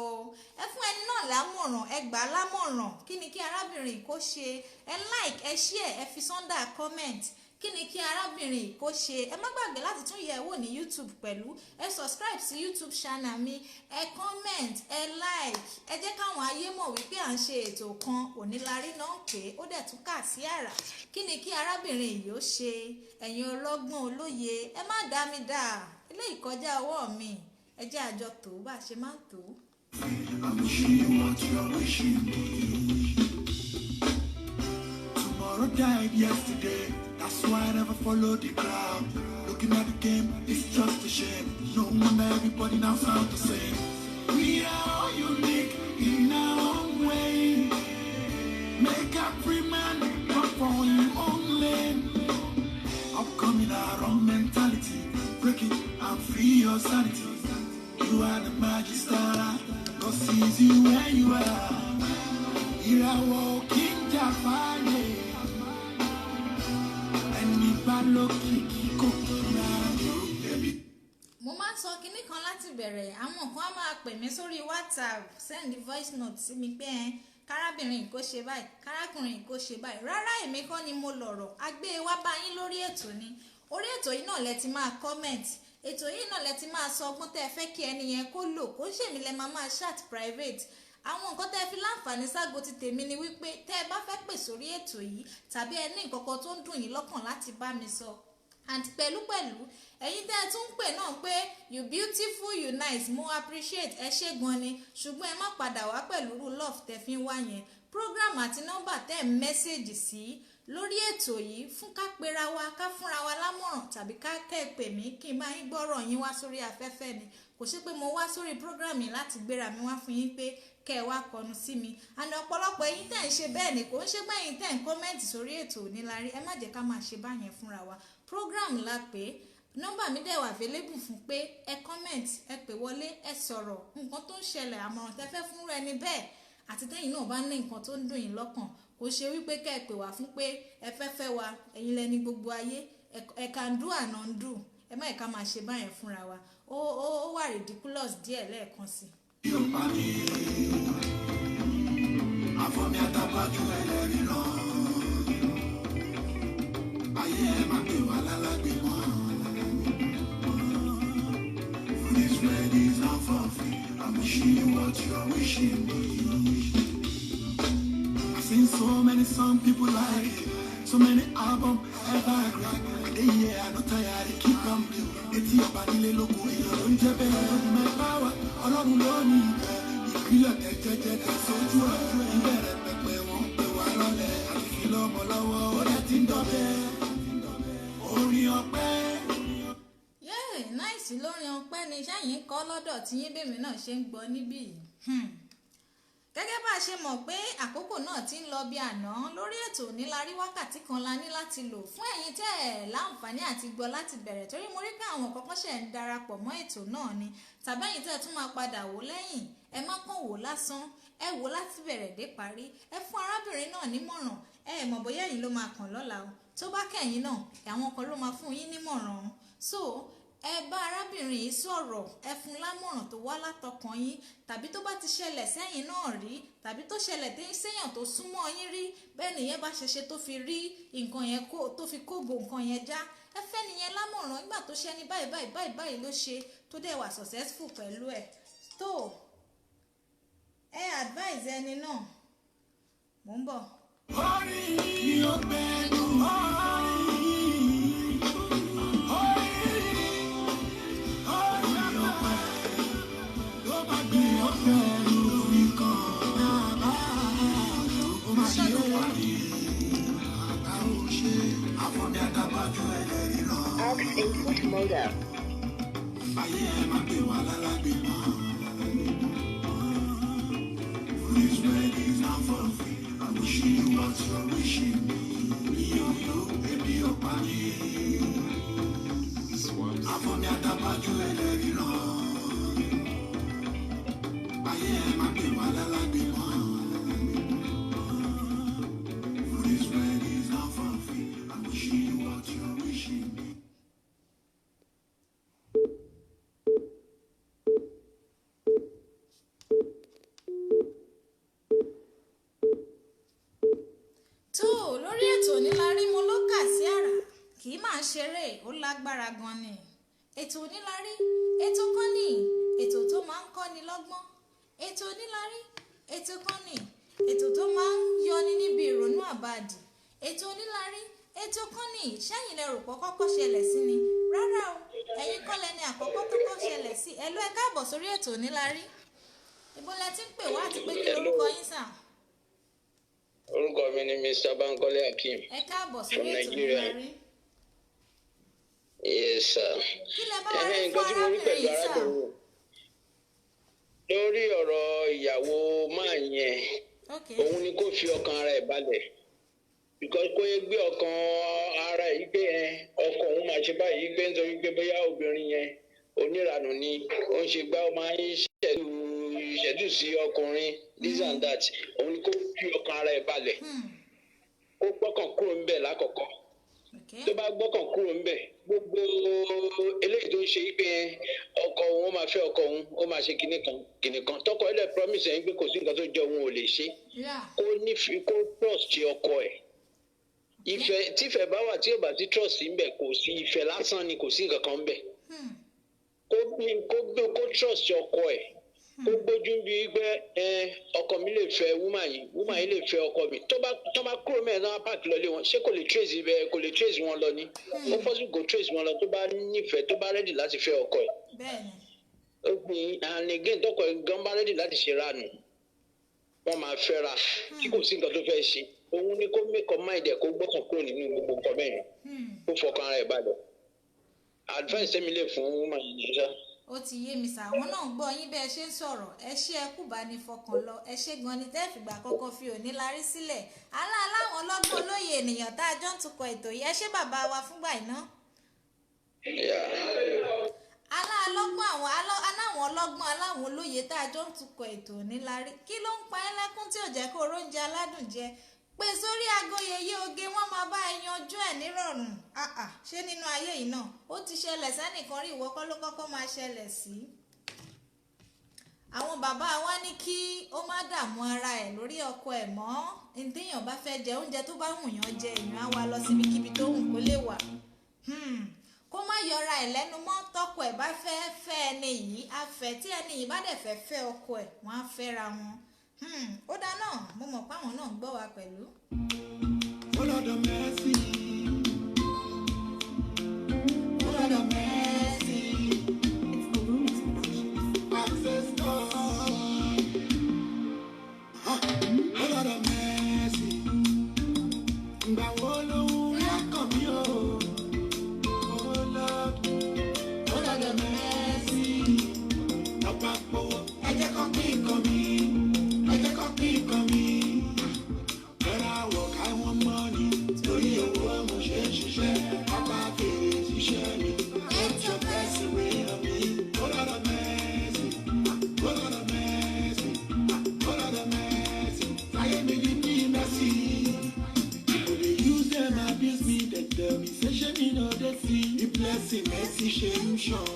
ẹ fún ẹni náà lámọ̀ràn ẹ gbà á lámọ̀ràn kí ni kí arábìnrin kó ṣe ẹ like ẹ share ẹ fi sọ́ndà comment kí ni kí arábìnrin kó ṣe ẹ má gbàgbé láti tún yẹ̀ wò ní YouTube pẹ̀lú ẹ subscribe sí YouTube channel mi ẹ comment ẹ like ẹ jẹ́ káwọn ayé mọ̀ wípé à ń ṣe ètò kan Onílárí náà pé ó dẹ̀ tún kà sí àrà kí ni kí arábìnrin yìí ó ṣe ẹ̀yin ọlọ́gbọ́n olóye ẹ má dá mi dá eléyìí kọjá ọwọ́ mi ẹ jẹ́ àjọ tó bá ṣe máa ń tó. I'm wishing you what you're wishing me. Tomorrow died yesterday. That's why I never follow the crowd. Looking at the game, it's just a shame. No wonder everybody now sound the same. We are all unique in our own way. Make a free man work for your own lane. Upcoming our own mentality. Break it and free your sanity. You are the magic star. God sees you where you are. Here I walk in Jaffa. Mo máa ń sọ kinní kan láti bẹ̀rẹ̀ àwọn kan á máa pè mí sórí WhatsApp send voice note sí mi pé kárábìnrin kò ṣe báyìí kárákùnrin kò ṣe báyìí rárá èmi kọ́ ni mo lọ̀rọ̀ a gbé e wá bá yín lórí ètò ni orí ètò yìí náà lẹ ti máa comment ètò yìí náà lẹ ti máa sọ ọgbọ́n tẹ́ ẹ fẹ́ kí ẹni yẹn kó lò kó ṣèmi lẹ máa chat private àwọn nǹkan tẹ́ fi láǹfààní ságbo ti tèmi ni wípé tẹ́ ẹ bá fẹ́ pè sórí ètò yìí tàbí ẹ ní nǹkan kan tó ń dùn yín lọ́kàn láti bá mi sọ and pẹ̀lúpẹ̀lú ẹ̀yin tẹ́ ẹ tún ń pè náà pé you beautiful you nice mo appreciate ẹ ṣé gan ni ṣùgbọ́n ẹ má padà wá pẹ̀lú love tẹ́ fi ń wá yẹn program àti nọ́mbà tẹ́ ẹ mẹ́sẹ̀gì sí lórí ètò yìí fún ká pera wa ká fúnra wa lámọ̀ràn tàbí ká kẹ́ ẹ pè mí kí n bá yín gbọ́rọ̀ yín wá sórí afẹ́fẹ́ ni kò ṣe pé mo wá sórí program yìí láti gbéra mi wá fún yín pé kẹ́ ẹ wá kọnu sí mi àná ọ̀pọ̀lọpọ̀ ẹ̀yin tẹ́ ń ṣe bẹ́ẹ̀ ni kò ń ṣe pé ẹ̀yin tẹ́ ń kọ́mẹ́ǹtì sórí ètò Onílárí ẹ má jẹ́ ká máa ṣe báyẹn fúnra wa program la pé nọ́mbà mi dẹ̀ wà available fún pé ẹ comment ẹ pè wọlé ẹ sọ̀rọ̀ nǹkan tó ń ṣẹlẹ̀ àmọ̀ràn tẹ́ fẹ́ fún ẹni bẹ́ẹ̀ àti tẹ́yin náà bá ní nǹkan tó ń dùn yín lọ́kàn kò ṣe wípé kẹ́ ẹ pè wá fún pé ẹ fẹ́ wa ẹ̀yin lẹni gbogbo ayé ẹ can do and undo ẹ má ẹ̀ka máa ṣe báyẹn fúnra wa ó wà ridiculous díẹ̀ lẹ́ẹ̀kan sí. Yorùbá mi àfọ̀mí àtàbájú ẹlẹ́rìí náà ayé ẹ má pè wá lálágbé mọ́. Food is ready, it's not for free. I'm wishing you what you're wishing me. I've seen so many song people like it, so many albums evergreen. Yeah, I'm not tired, I keep on blue. Etí ọba nílé lóko èèyàn ló ń jẹ́ bẹ́ẹ̀ lọ́dún mẹ́fà wá ọlọ́run ló ní ìbẹ̀ ìpínlẹ̀ tẹ̀jẹ̀jẹ̀ tẹ̀ sójú ọ̀dún ìbẹ̀rẹ̀ pẹ̀pẹ̀ wọn pè wá lọ́lẹ̀ àti fi lọ́mọ lọ́wọ́ ó dẹ̀ ti ń dọ̀bẹ̀ orin ọpẹ́. Náìsí lórin ọpẹ́ ni sẹ́yìn kọ́ lọ́dọ̀ tí yín bèmí náà ṣe ń gbọ́ níbí gẹ́gẹ́ bá a ṣe mọ̀ pé àkókò náà ti ń lọ bí àná lórí ètò Onílárí wákàtí kan la ní láti lò fún ẹ̀yin tẹ́ ẹ̀ láǹfààní àti gbọ́ láti bẹ̀rẹ̀ torí mo rí pé àwọn kọ̀ọ̀kan ṣẹ̀ ń darapọ̀ mọ́ ètò náà ni tàbí ẹ̀yin tẹ́ ẹ̀ tún máa padà wò lẹ́yìn ẹ má kàn wò lásán ẹ wò láti bẹ̀rẹ̀ dé parí ẹ fún arábìnrin náà nímọ̀ràn ẹ mọ̀ bóyá ẹ̀yin ló máa kàn lọ́la o tó bá kẹ́yìn náà àwọn kan ló máa fún yín nímọ̀ràn so ẹ bá arábìnrin yìí sọ̀rọ̀, ẹ fún lámọ̀ràn tó wá látọkàn yín, tàbí tó bá ti ṣẹlẹ̀ sẹ́yìn náà rí, tàbí tó ṣẹlẹ̀ séyàn tó súnmọ́ yín rí, bẹ́ẹ̀ nìyẹn bá ṣe tó fi rí nǹkan yẹn tó fi kóbo nǹkan yẹn já, ẹ fẹ́ nìyẹn lámọ̀ràn nígbà tó ṣe ní báyìí ló ṣe tó dẹ̀ wà successful pẹ̀lú ẹ̀ tó ẹ advise ẹni náà. Mò ń bọ̀. Orí ni ó gbẹ́nu Aux input modem. Lórí ètò Onílárí mo ló kà sí àrà, kì í máa ṣeré, ó lágbára gan ni. Ètò Onílárí, ètò kan ní, ètò tó máa ń kọ́ni lọ́gbọ́n. Ètò Onílárí, ètò kan ní, ètò tó máa ń yọni níbi ìrònú àbàdì. Ètò Onílárí, ètò kan ní, ṣẹ́yìn lẹ rò pọ̀ kọ́kọ́ ṣẹlẹ̀ sí ni. Rárá o, ẹ̀yin kọ́ lẹni àkọ́kọ́ tó kọ́ ṣẹlẹ̀ sí. Ẹ káàbọ̀ sórí ètò Onílárí. Ibo lẹ ti ń pè wá àti pé kí lorúkọ yín sà? Orúkọ mi ni Mr. Bankole Akeem. Ẹ káàbọ̀ sórí from ètò Nigeria. Onílárí. Yes, sir. Kí lẹ bá wá rí fún Nǹkan tí mo rí arábìnrin pẹ̀lú yìí sà? arábìnrin lórí ọ̀rọ̀ ìyàwó máa yẹn, Okay. òun ni kó fi ọkàn ara ẹ̀ balẹ̀. Because kó yẹ gbé ọkàn ara ẹ̀ yí pé ọkọ òun máa ṣe báyìí pé nítorí pé bóyá obìnrin yẹn oníranù ni ó ń ṣe gbá ó máa ń ṣẹ́dù sí ọkùnrin this and that, òun ni kó fi ọkàn ara ẹ̀ balẹ̀. Kó gbọ́kàn kúrò ńbẹ̀ lákọ̀ọ́kọ́. Okay. Tó bá gbọ́kàn kúrò ńbẹ̀, gbogbo eléyìí tó ń ṣe pé ọkọ òun ó máa fẹ́ ọkọ òun ó máa ṣe kinní kan tọkọ ilẹ̀ promise ẹ̀ ń pé kò sí nǹkan tó jọ òun ò lè ṣe. Yeah. Kó nífẹ̀ẹ́ kó trust ọkọ ẹ̀. Ìfẹ́ tífẹ̀ bá wà tí ò bá sí trust ńbẹ̀ kò sí ìfẹ́ lásán ni kò sí nǹkan kan ńbẹ̀. Kó trust ọkọ ẹ̀. Kó gbójú bí gbẹ ọkọ mi lè fẹ́ woman yìí lè fẹ́ ọkọ mi tó bá kúrò mẹ́rin náà pààkì lọlé wọn ṣé kò lè trace wọn lọ ni ó fọ́sùn kò trace wọn lọ tó bá nífẹ̀ẹ́ tó bá ready láti fẹ́ ọkọ ẹ̀. Bẹ́ẹ̀ni. Obìnrin and again tọkọ ẹ̀ gan bá ready láti ṣe ránù wọ́n máa fẹ́ra tí kò sí nǹkan tó fẹ́ ṣe òun ni kó make up mind ẹ̀ kó gbọ́kàn kúrò nínú gbogbo nǹkan bẹ́ẹ̀ kó fọkàn ara ẹ̀ balẹ̀. Advice tẹ́mi lè fún woman yìí ṣá. Ó ti yé mi sà, àwọn náà ń gbọ́ yín bẹ́ẹ̀ ṣe ń sọ̀rọ̀, ẹ ṣé ẹ kú bá ní fọkàn lọ, ẹ ṣé gan ni tẹ́ fìgbà kọ́kọ́ fi Onílárí sílẹ̀. Aláwọn ọlọ́gbọ́n olóye ènìyàn tá a jọ ń tukọ̀ ètò yìí, ẹ ṣé bàbá wa fúngbà iná. Aláwọn ọlọ́gbọ́n aláwọn olóye tá a jọ ń tukọ̀ ètò Onílárí. Kí ló ń pa ẹ́ lẹ́kún tí ò jẹ́ kó oróúnjẹ aládùn jẹ? Pé sórí aago yeye oge wọ́n máa bá ẹ yanjú ẹ̀ nírọ̀rùn. Ṣé nínú ayé yìí náà ó ti ṣẹlẹ̀ sẹ́nìkan rí, ìwọ kọ́ ló kọ́kọ́ máa ṣẹlẹ̀ sí. Àwọn bàbá wa ní kí ó má dààmú ara ẹ̀ lórí ọkọ ẹ̀ mọ́. Téèyàn bá fẹ́ jẹ oúnjẹ tó bá wù yàn jẹ, èèyàn á wá lọ síbikíbi tó wù kó lè wà. Kó má yọra ẹ̀ lẹ́nu mọ́, tọkọ ẹ̀ bá fẹ́ ẹni yìí á fẹ́, tí ẹni yìí bá dẹ̀ fẹ́ ọkọ ẹ̀ wọ́n á fẹ́ra wọn. Ó dáná mo mọ̀ pé àwọn náà ń gbọ́ wa pẹ̀lú. Lord of mercy. Lord of mercy. Access God. Lord of mercy. Ìgbà wo ló ń yàkọ̀ mí o? Oh Lord. Lord of mercy. Àpapọ̀ ẹ jẹ́ kó pín nǹkan mi. Ẹ jẹ́ kó pín nǹkan mi. Better work, I want money. Torí owó. tí Messi ṣe ń ṣàn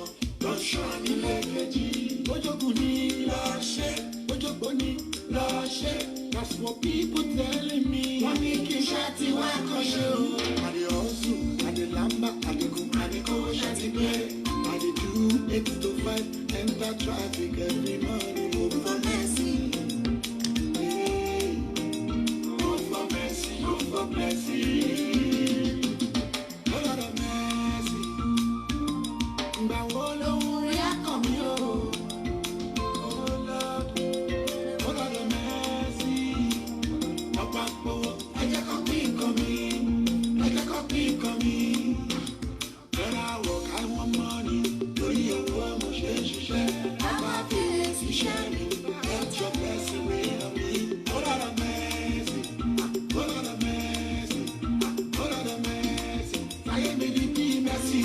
lọ ṣàn nílé kejì. Bójókùn ní lọ ṣe, bójógbó ní lọ ṣe. That's what people telling me. Wọ́n ní kí iṣẹ́ tí wá kọ́ ṣe o. I dey hustle, I dey lamba, I dey go, I dey kówó ṣe ti pé. I dey do 8 to 5, enter traffic every morning. Hope for Messi. Hope for Messi, hope for Messi. Oh Lord of mercy. Ìgbà wo lòun rí àkàn mi o? Oh Lord of mercy. Ọ̀pá po, ẹ jẹ́ kó pín nǹkan mi, ẹ jẹ́ kó pín nǹkan mi. When I work, I want money. Lórí owó mo ṣe ń ṣiṣẹ́. Ọba fi ṣiṣẹ́ mi. Let your blessing rain on me. Oh Lord of mercy. Oh Lord of mercy. Oh Lord of mercy. Fáyé mi ní bí Messi.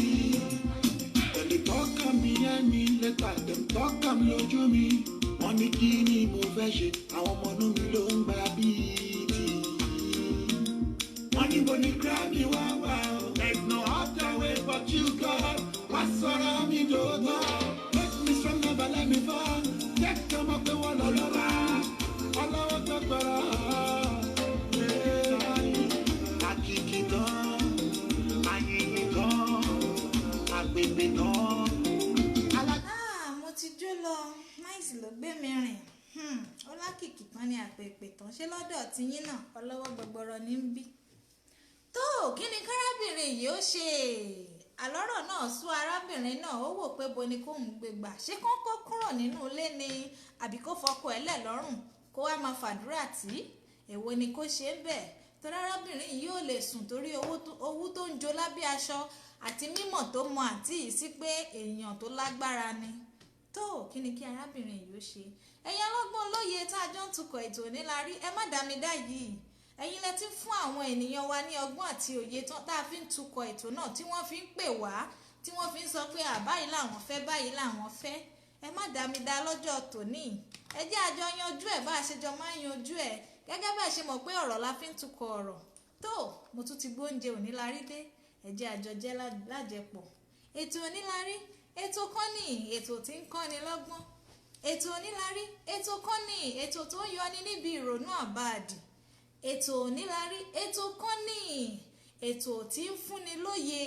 Ẹni tọ́kàn mi ẹ́ mi lẹ́tà. Dem tọ́kàn mi lójú mi. Wọ́n ní kí ni mo fẹ́ ṣe. Àwọn ọmọ inú mi ló ń gba bíi tì. Wọ́n ní mo ní Grammy wá wá o. There's no other way but you, God. Wá sọ̀rọ̀ mi dòdò. Make me strong, never let me fall. Jẹ́ kí ọmọ pé wọ́n lọ lọ́la. Ọlọ́wọ́ tó gbọ́rọ̀. Àkìkì tán, àyìnyín tán, àgbègbè tán. Mo ti jó lọ máìsì ló gbé mi rìn. Ó lákìkì tán ní àpèpè tán ṣé lọ́dọ̀ tiyín náà ọlọ́wọ́ gbọgbọrọ ní ń bí. Tó kí ni kárábìnrin yìí ó ṣe? Àlọ́rọ̀ náà sú arábìnrin náà ó wò pé bo ni kóun gbé gbà. Ṣé kán kó kúrò nínú ilé ni àbí kó fọkọ ẹ̀ lẹ̀ lọ́rùn kó wá máa fàdúrà tí? Èwo ni kó ṣe ń bẹ̀? Torí arábìnrin yìí ò lè sùn torí owú tó ń jó lábẹ́ aṣọ àti mímọ̀ tó mọ àǹtí yìí sí pé èèyàn tó lágbára ni. Tó kí ni kí arábìnrin yìí ó ṣe? Ẹ̀yin ọlọ́gbọ́n olóye tá a jọ ń tukọ̀ ètò onílárí ẹ má dá mi dá yìí. Ẹ̀yin lẹ ti fún àwọn ènìyàn wa ní ọgbọ́n àti òye tá a fi ń tukọ̀ ètò náà tí wọ́n fi ń pè wá tí wọ́n fi ń sọ pé báyìí làwọn fẹ́ báyìí làwọn fẹ́. Ẹ má dá mi dá lọ́jọ́ tòní. Ẹ jẹ́ àjọ yanjú ẹ̀ bá a ṣe jọ máa ń yanjú ẹ̀ gẹ́gẹ́ bá a ṣe mọ̀ pé ọ̀rọ̀ la fi ń tukọ̀ ọ̀rọ̀. Tó mo tún ti gbóúnjẹ onílárí dé ẹ jẹ́ àjọ jẹ́ lájẹpọ̀. Ètò onílárí ètò kan ní ètò tí ń kọ́ni lọ́gbọ́n. Ètò onílárí ètò kan ní ètò tó ń yọni níbi ìrònú àbáàdì. Ètò onílárí ètò kan ní ètò tí ń fúnni lóye.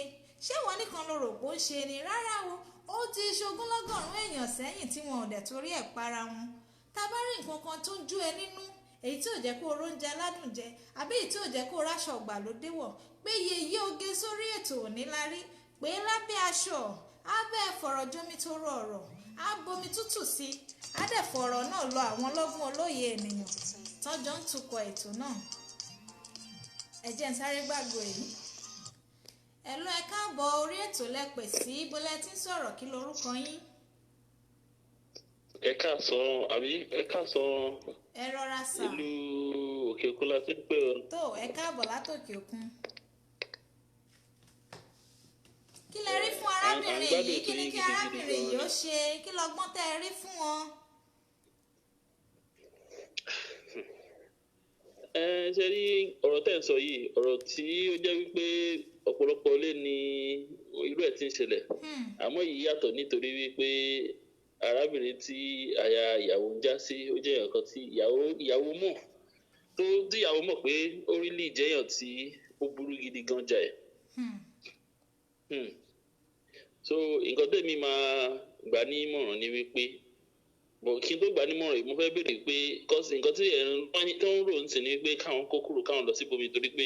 Ṣé wọn nìkan ló rò pé ó ń ṣe ni? Rárá o, ó ti ṣogúnlọ́gọ̀rún èèyàn sẹ́yìn tí wọn ò dẹ̀ torí ẹ̀ para wọn. Tá bá rí nǹkan kan tó ń jú ẹ nínú, èyí tí ò jẹ́ kó róúnjẹ aládùn jẹ àbí èyí tí ò jẹ́ kó ráṣọ ìgbàlódé wọ̀, pé yeye oge sórí ètò onílárí, pé lábẹ́ aṣọ á bẹ́ẹ̀ fọ̀rọ̀ jómi tó rọ ọ̀rọ̀, á bomi tútù sí, á dẹ̀ fọ̀rọ̀ náà lọ àwọn ọlọ́gbọ́n olóye ènìyàn tọ́jọ́ ń tukọ̀ ètò náà. Ẹ jẹ́ n sáré gbàgbọ́ èyí. Ẹ̀lọ́ ẹ káàbọ̀ orí ètò lẹ́pẹ̀ sí bólẹ́ tí ń sọ̀rọ̀ kí lorúkọ yín? Ẹ káàsán àbí ẹ káàsán. Ẹ rọra sà. Ìlú òkè òkun la ti ń pè ọ́. Tó ẹ káàbọ̀ látòkè òkun. Kí lẹ rí fún arábìnrin yìí? Kí ni kí arábìnrin yìí ó ṣe? Kí lọgbọ́n tẹ́ ẹ rí fún wọn? Ṣe rí ọ̀rọ̀ tẹ́ ń sọ yìí ọ̀rọ̀ tí ó jẹ́ wípé ọ̀pọ̀lọpọ̀ ilé ni irú ẹ̀ ti ń ṣẹlẹ̀. Àmọ́ yìí yàtọ̀ nítorí wípé arábìnrin tí aya ìyàwó ń já sí ó jẹ́ nǹkan tí ìyàwó mọ̀ tó tí ìyàwó mọ̀ pé ó rí lè jẹ́yàn tí ó burú gidi gan jà ẹ̀. So nǹkan tẹ́mi máa gbà ní ìmọ̀ràn ni wípé kí n tó gbà nímọ̀ràn yìí mo fẹ́ béèrè pé nǹkan tí tó ń rò ń sìn ni pé káwọn kó kúrò káwọn lọ síbòmí torí pé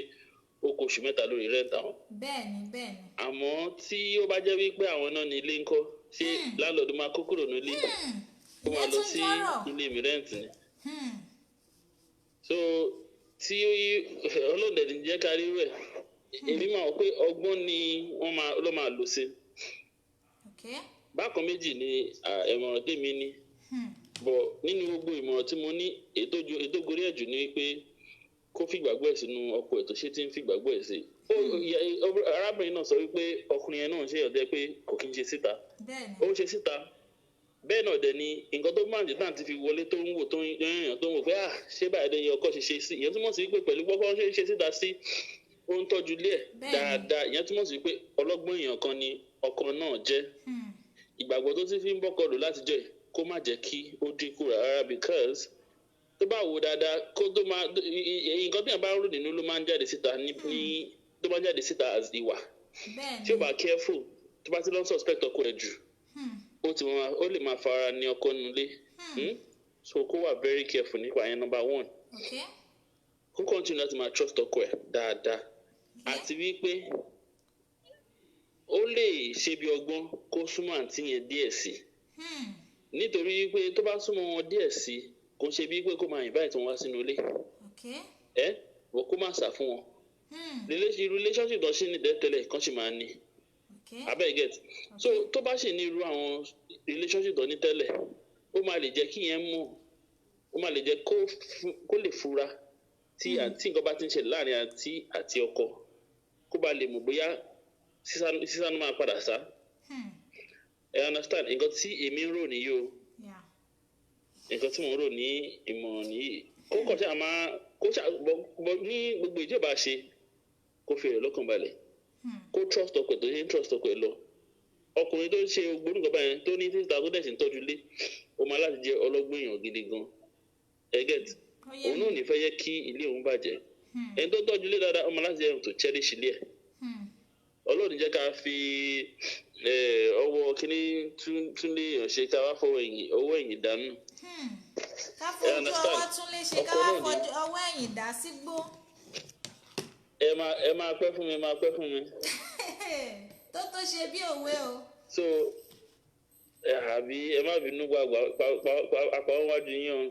ó kó oṣù mẹ́ta lórí rẹ́ǹtì àwọn. Bẹ́ẹ̀ni. Àmọ́ tí ó bá jẹ́ wípé àwọn náà ní ilé ńkọ́ ṣé láńlọ́ọ̀dù máa kó kúrò nílé ó máa lọ sí ilé mi rẹ́ǹtì ni. So tí ọlọ́dẹ ní jẹ́ ká rí rẹ̀ èmi máa wọ pé ọgbọ́n ni ló máa lò sí. Bákan méjì ni ìmọ̀ràn tèmi ní bọ̀ nínú gbogbo ìmọ̀ràn tí mo ní ètò gorí ẹ̀jù ni pé kó fìgbàgbọ́ ẹ̀ sínú ọkọ ẹ̀ tó ṣe tí ń fìgbàgbọ́ ẹ̀ sí. Arábìnrin náà sọ wípé ọkùnrin yẹn náà ń ṣe ọ̀dẹ́ pé kò kí ń ṣe síta ó ń ṣe síta bẹ́ẹ̀ náà dẹ̀ ni nǹkan tó máa ń jẹ́ náà ti fi wọlé tó ń wò tó ń yàn tó ń wò pé ṣé báyìí lẹ́yìn ọkọ ṣe ṣe sí ìyẹn túmọ̀ sí wípé pẹ̀lú gbọ́kọ́ ṣe síta sí ó ń tọ́jú ilé ẹ̀ dáadáa ìyẹn túmọ̀ sí pé ọlọ́gbọ́n èèyàn kan ni ọkọ náà jẹ́ ìgbàgbọ́ tó ti fi ń bọ́kọ lò láti jẹ́ kó má jẹ́ kí ó dínkù rárá because tó bá wò dáadáa kó tó máa nǹkan tí yẹn bá ń rò nínú ló máa ń jáde síta ní tó máa ń jáde síta as ìwà tí ó bá careful tó bá ti lọ suspect ọkọ ẹ̀ jù ó lè máa fara ní ọkọ nulẹ̀ so kó wà very careful nípa yẹn number 1 kó continue láti máa trust ọkọ ẹ̀ dáadáa àti wípé ó lè ṣe bí ọgbọ́n kó súnmọ́ àǹtí yẹn díẹ̀ sí nítorí wípé tó bá súnmọ́ wọn díẹ̀ sí kò ṣe bí pé kó máa invite wọn wá sínú ilé wọ́n kó máa sà fún wọn relationship tó ṣì ní tẹ́lẹ̀ kan ṣì máa ní abeg get so tó bá ṣì ní irú àwọn relationship tó ní tẹ́lẹ̀ ó máa lè jẹ́ kí yẹn mọ̀ ó máa lè jẹ́ kó lè fura tí nǹkan bá ti ń ṣẹlẹ̀ láàrin àǹtí àti ọkọ kó bá lè mọ̀ bóyá sísánú máa padà sá ẹ understand nǹkan tí èmi ń rò nìyí o nǹkan tí mò ń rò ní ìmọ̀ràn nìyí kó kọ̀ sí àmà ní gbogbo ìjọba ṣe kó fi èrè lọ́kàn balẹ̀ kó trust ọkọ tó ṣe ń trust ọkọ ẹ lọ ọkùnrin tó ń ṣe gbórúkọ báyẹn tó ní títa tó dẹ̀ sí ń tọ́jú lé ó máa láti jẹ́ ọlọ́gbọ́n èèyàn gidi gan ẹgẹ́t òun náà ní fẹ́ yẹ kí ilé òun bàjẹ́ ẹni tó tọ́jú lé dáadáa ó máa láti jẹ́ tó cherish ilé ẹ̀ ọlọ́run jẹ́ ká fi ọwọ́ kíní tún lé èèyàn ṣe ká wá fọwọ́ ọwọ́ ẹ̀yìn dànù. ká fojú ọwọ́ tún lè ṣe ká wá fojú ọwọ́ ẹ̀yìn dá sígbó. ẹ máa pẹ́ fún mi máa pẹ́ fún mi. tó ṣe bí òwe o. so àbí ẹ má bínú gbàgbà àpamọ́ wájú yín o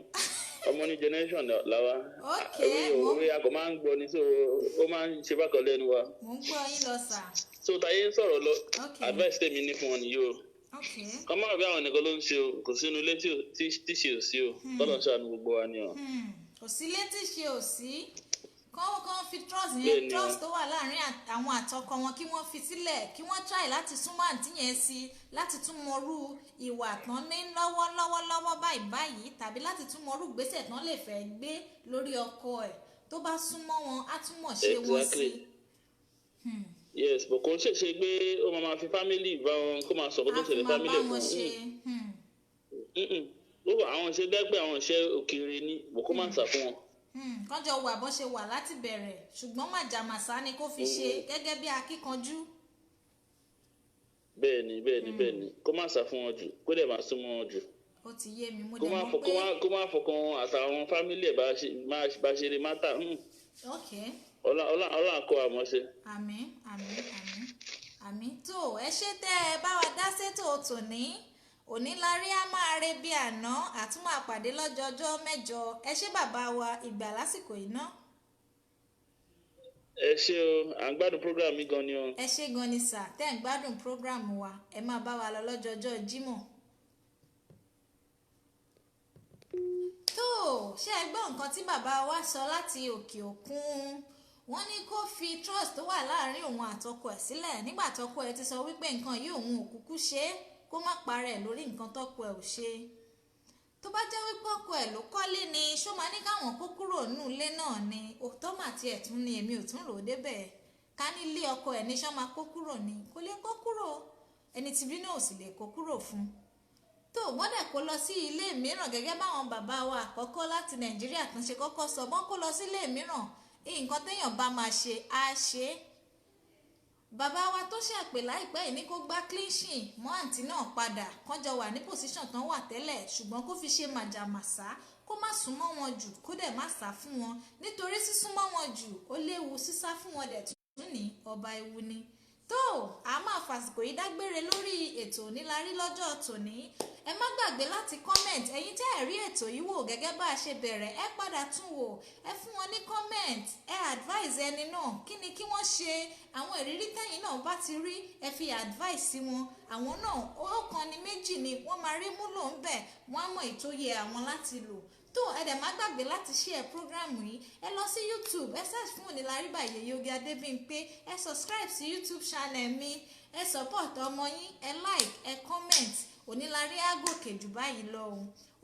ọmọ ní generation làwa òwe a kò máa ń gbọ́ ni so ó máa ń ṣe bákan lẹ́nu wa. mò ń gbọ́ yín lọ sà. so Táyé ń sọ̀rọ̀ lọ advice tèmi ní fún wọn nìyí o kọ́ máa bí àwọn nìkan ló ń ṣe o kò sínú ilé tí ṣe ò sí o tọ́lọ̀ ń ṣàánú gbogbo wa ni o. kò sí ilé tí ṣe ò sí kán fi trust yẹn trust tó wà láàrin àwọn àtọkọ wọn kí wọ́n fi sílẹ̀ kí wọ́n try láti súnmọ́ àǹtí yẹn sí láti tún mọrú ìwà tán ní lọ́wọ́lọ́wọ́ báyìí tàbí láti tún mọrú ìgbésẹ̀ tán lè fẹ́ gbé lórí ọkọ ẹ̀ tó bá súnmọ́ wọn á tún mọ̀ ṣe wọ́n sí. yes but kò ń ṣèṣe pé ó máa fi family bá wọn kó máa sọ̀rọ̀ tó ṣẹlẹ̀ family fún un àwọn ìṣe dẹ́gbẹ́ àwọn ìṣe òkèèrè ni bò kó máa sà fún wọn. kọjọ wà bó ṣe wà láti bẹ̀rẹ̀ ṣùgbọ́n màjàmásá ni kó fi ṣe gẹ́gẹ́ bí akíkanjú. bẹ́ẹ̀ni kó má sá fún wọn jù kó dẹ̀ máa súnmọ́ wọn jù. ó ti yé mi mo dẹ̀ mọ̀ pé kó má fọkàn àtàwọn fámílì ẹ̀ bá ṣe lè má tà. ọlọ́run àkọ́ àmọ́ ṣe. àmín tó ẹ ṣé tẹ́ ẹ bá wa dá sétò tòní òní la rí a máa re bí àná àtúmọ̀ àpàdé lọ́jọ́jọ́ mẹ́jọ ẹ ṣé bàbá wa ìgbà lásìkò iná. ẹ ṣé o à ń gbádùn program mi gan ni o. ẹ ṣé gan ni sà tẹ́ ń gbádùn program wa ẹ máa bá wa lọ lọ́jọ́jọ́ Jímọ̀. tó ṣé ẹ gbọ́ nǹkan tí bàbá wa sọ láti òkè òkun wọ́n ní kó fi trust tó wà láàrin òun àtọkọ ẹ̀ sílẹ̀ nígbà tọkọ ẹ̀ ti sọ wípé nǹkan yìí òun ò kúkú ṣe é kó má parẹ́ lórí nǹkan tọ́kọ ẹ̀ ò ṣe tó bá jẹ́ wípé ọkọ ẹ̀ ló kọ́lé ni ṣó máa ní káwọn kó kúrò nínú ilé náà ni òótọ́ mà tiẹ̀ tún ni èmi ò tún rò ó débẹ̀ ká nílé ọkọ ẹ̀ ní ṣó máa kó kúrò ni kó lè kó kúrò ẹni tìbí náà ò sì lè kó kúrò fún tó wọ́n dẹ̀ kó lọ sí ilé mìíràn gẹ́gẹ́ báwọn bàbá wa àkọ́kọ́ láti Nàìjíríà tán ṣe kọ́kọ́ sọ bọ́n kó lọ sí ilé mìíràn nǹkan téèyàn bá máa ṣe á ṣe é bàbá wa tó ṣàpè láìpẹ́ yìí ní kó gbá cleanshin mọ́ àǹtí náà padà kánjọ wà ní pòsíṣàn tán wà tẹ́lẹ̀ ṣùgbọ́n kó fi ṣe màjàmásá kó má súnmọ́ wọn jù kó dẹ̀ má sá fún wọn nítorí sísúnmọ́ wọn jù ó léwu sísá fún wọn dẹ̀ tún ní ọba ewu ni. tó a máa fàsìkò yìí dágbére lórí ètò Onílárí lọ́jọ́ tòní ẹ má gbàgbé láti comment ẹ̀yin tẹ́ ẹ rí ètò yìí wò gẹ́gẹ́ bá a ṣe bẹ̀rẹ̀ ẹ padà tún wò ẹ fún wọn ní comment ẹ advise ẹni náà kí ni kí wọ́n ṣe àwọn ìrírí tẹ́yìn náà bá ti rí ẹ fi advice sí wọn àwọn náà ọ̀kan ní méjì ni wọ́n máa rí múlò ń bẹ̀ wọ́n á mọ ìtóyè àwọn láti lò tó ẹ dẹ̀ má gbàgbé láti share program yìí ẹ lọ sí YouTube ẹ search fún Onílárí by Yèyé Adébímpé ẹ subscribe sí YouTube channel mi ẹ support ọmọ yín ẹ like ẹ comment Onílárí á gòkè jù báyìí lọ o.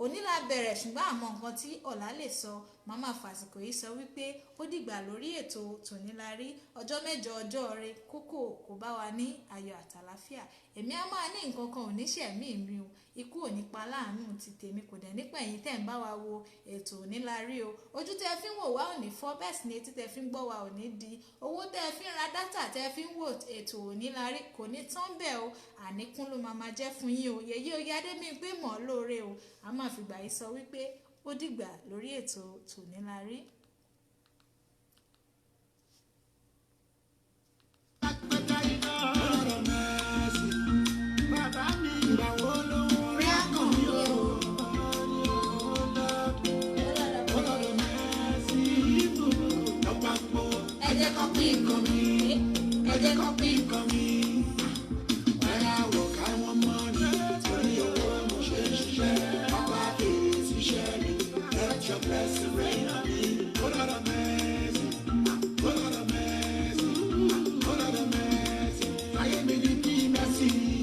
Òní la bẹ̀rẹ̀ ṣùgbọ́n àmọ́ nǹkan tí ọ̀la lè sọ. Màmá fàsìkò yìí sọ wípé ó dìgbà lórí ètò tònílárí. Ọjọ́ mẹ́jọ ọjọ́ rẹ kókò kò bá wa ní ayọ̀ àtàláfíà. Èmi á máa ní nǹkan kan ò ní ṣẹ̀mí mi o. Ikú ò ní pa láàánú ti tèmi kò dẹ̀ nípa ẹ̀yin tẹ́ ń bá wa wo ètò onílárí o. Ojú tẹ́ fi ń wò wá ò ní fọ́, bẹ́ẹ̀ sì ni etí tẹ́ fi ń gbọ́ wa ò ní di. Owó tẹ́ fi ń ra dátà tẹ́ fi ń wò ètò onílárí kò ní tán bẹ́ẹ̀ o. Àníkún ló máa jẹ́ fún yín o. Yèyé oyè Adémípé mọ̀ ọ́ lóore o. A máa fìgbà yìí sọ wípé ó dìgbà lórí ètò tònílárí. I am in the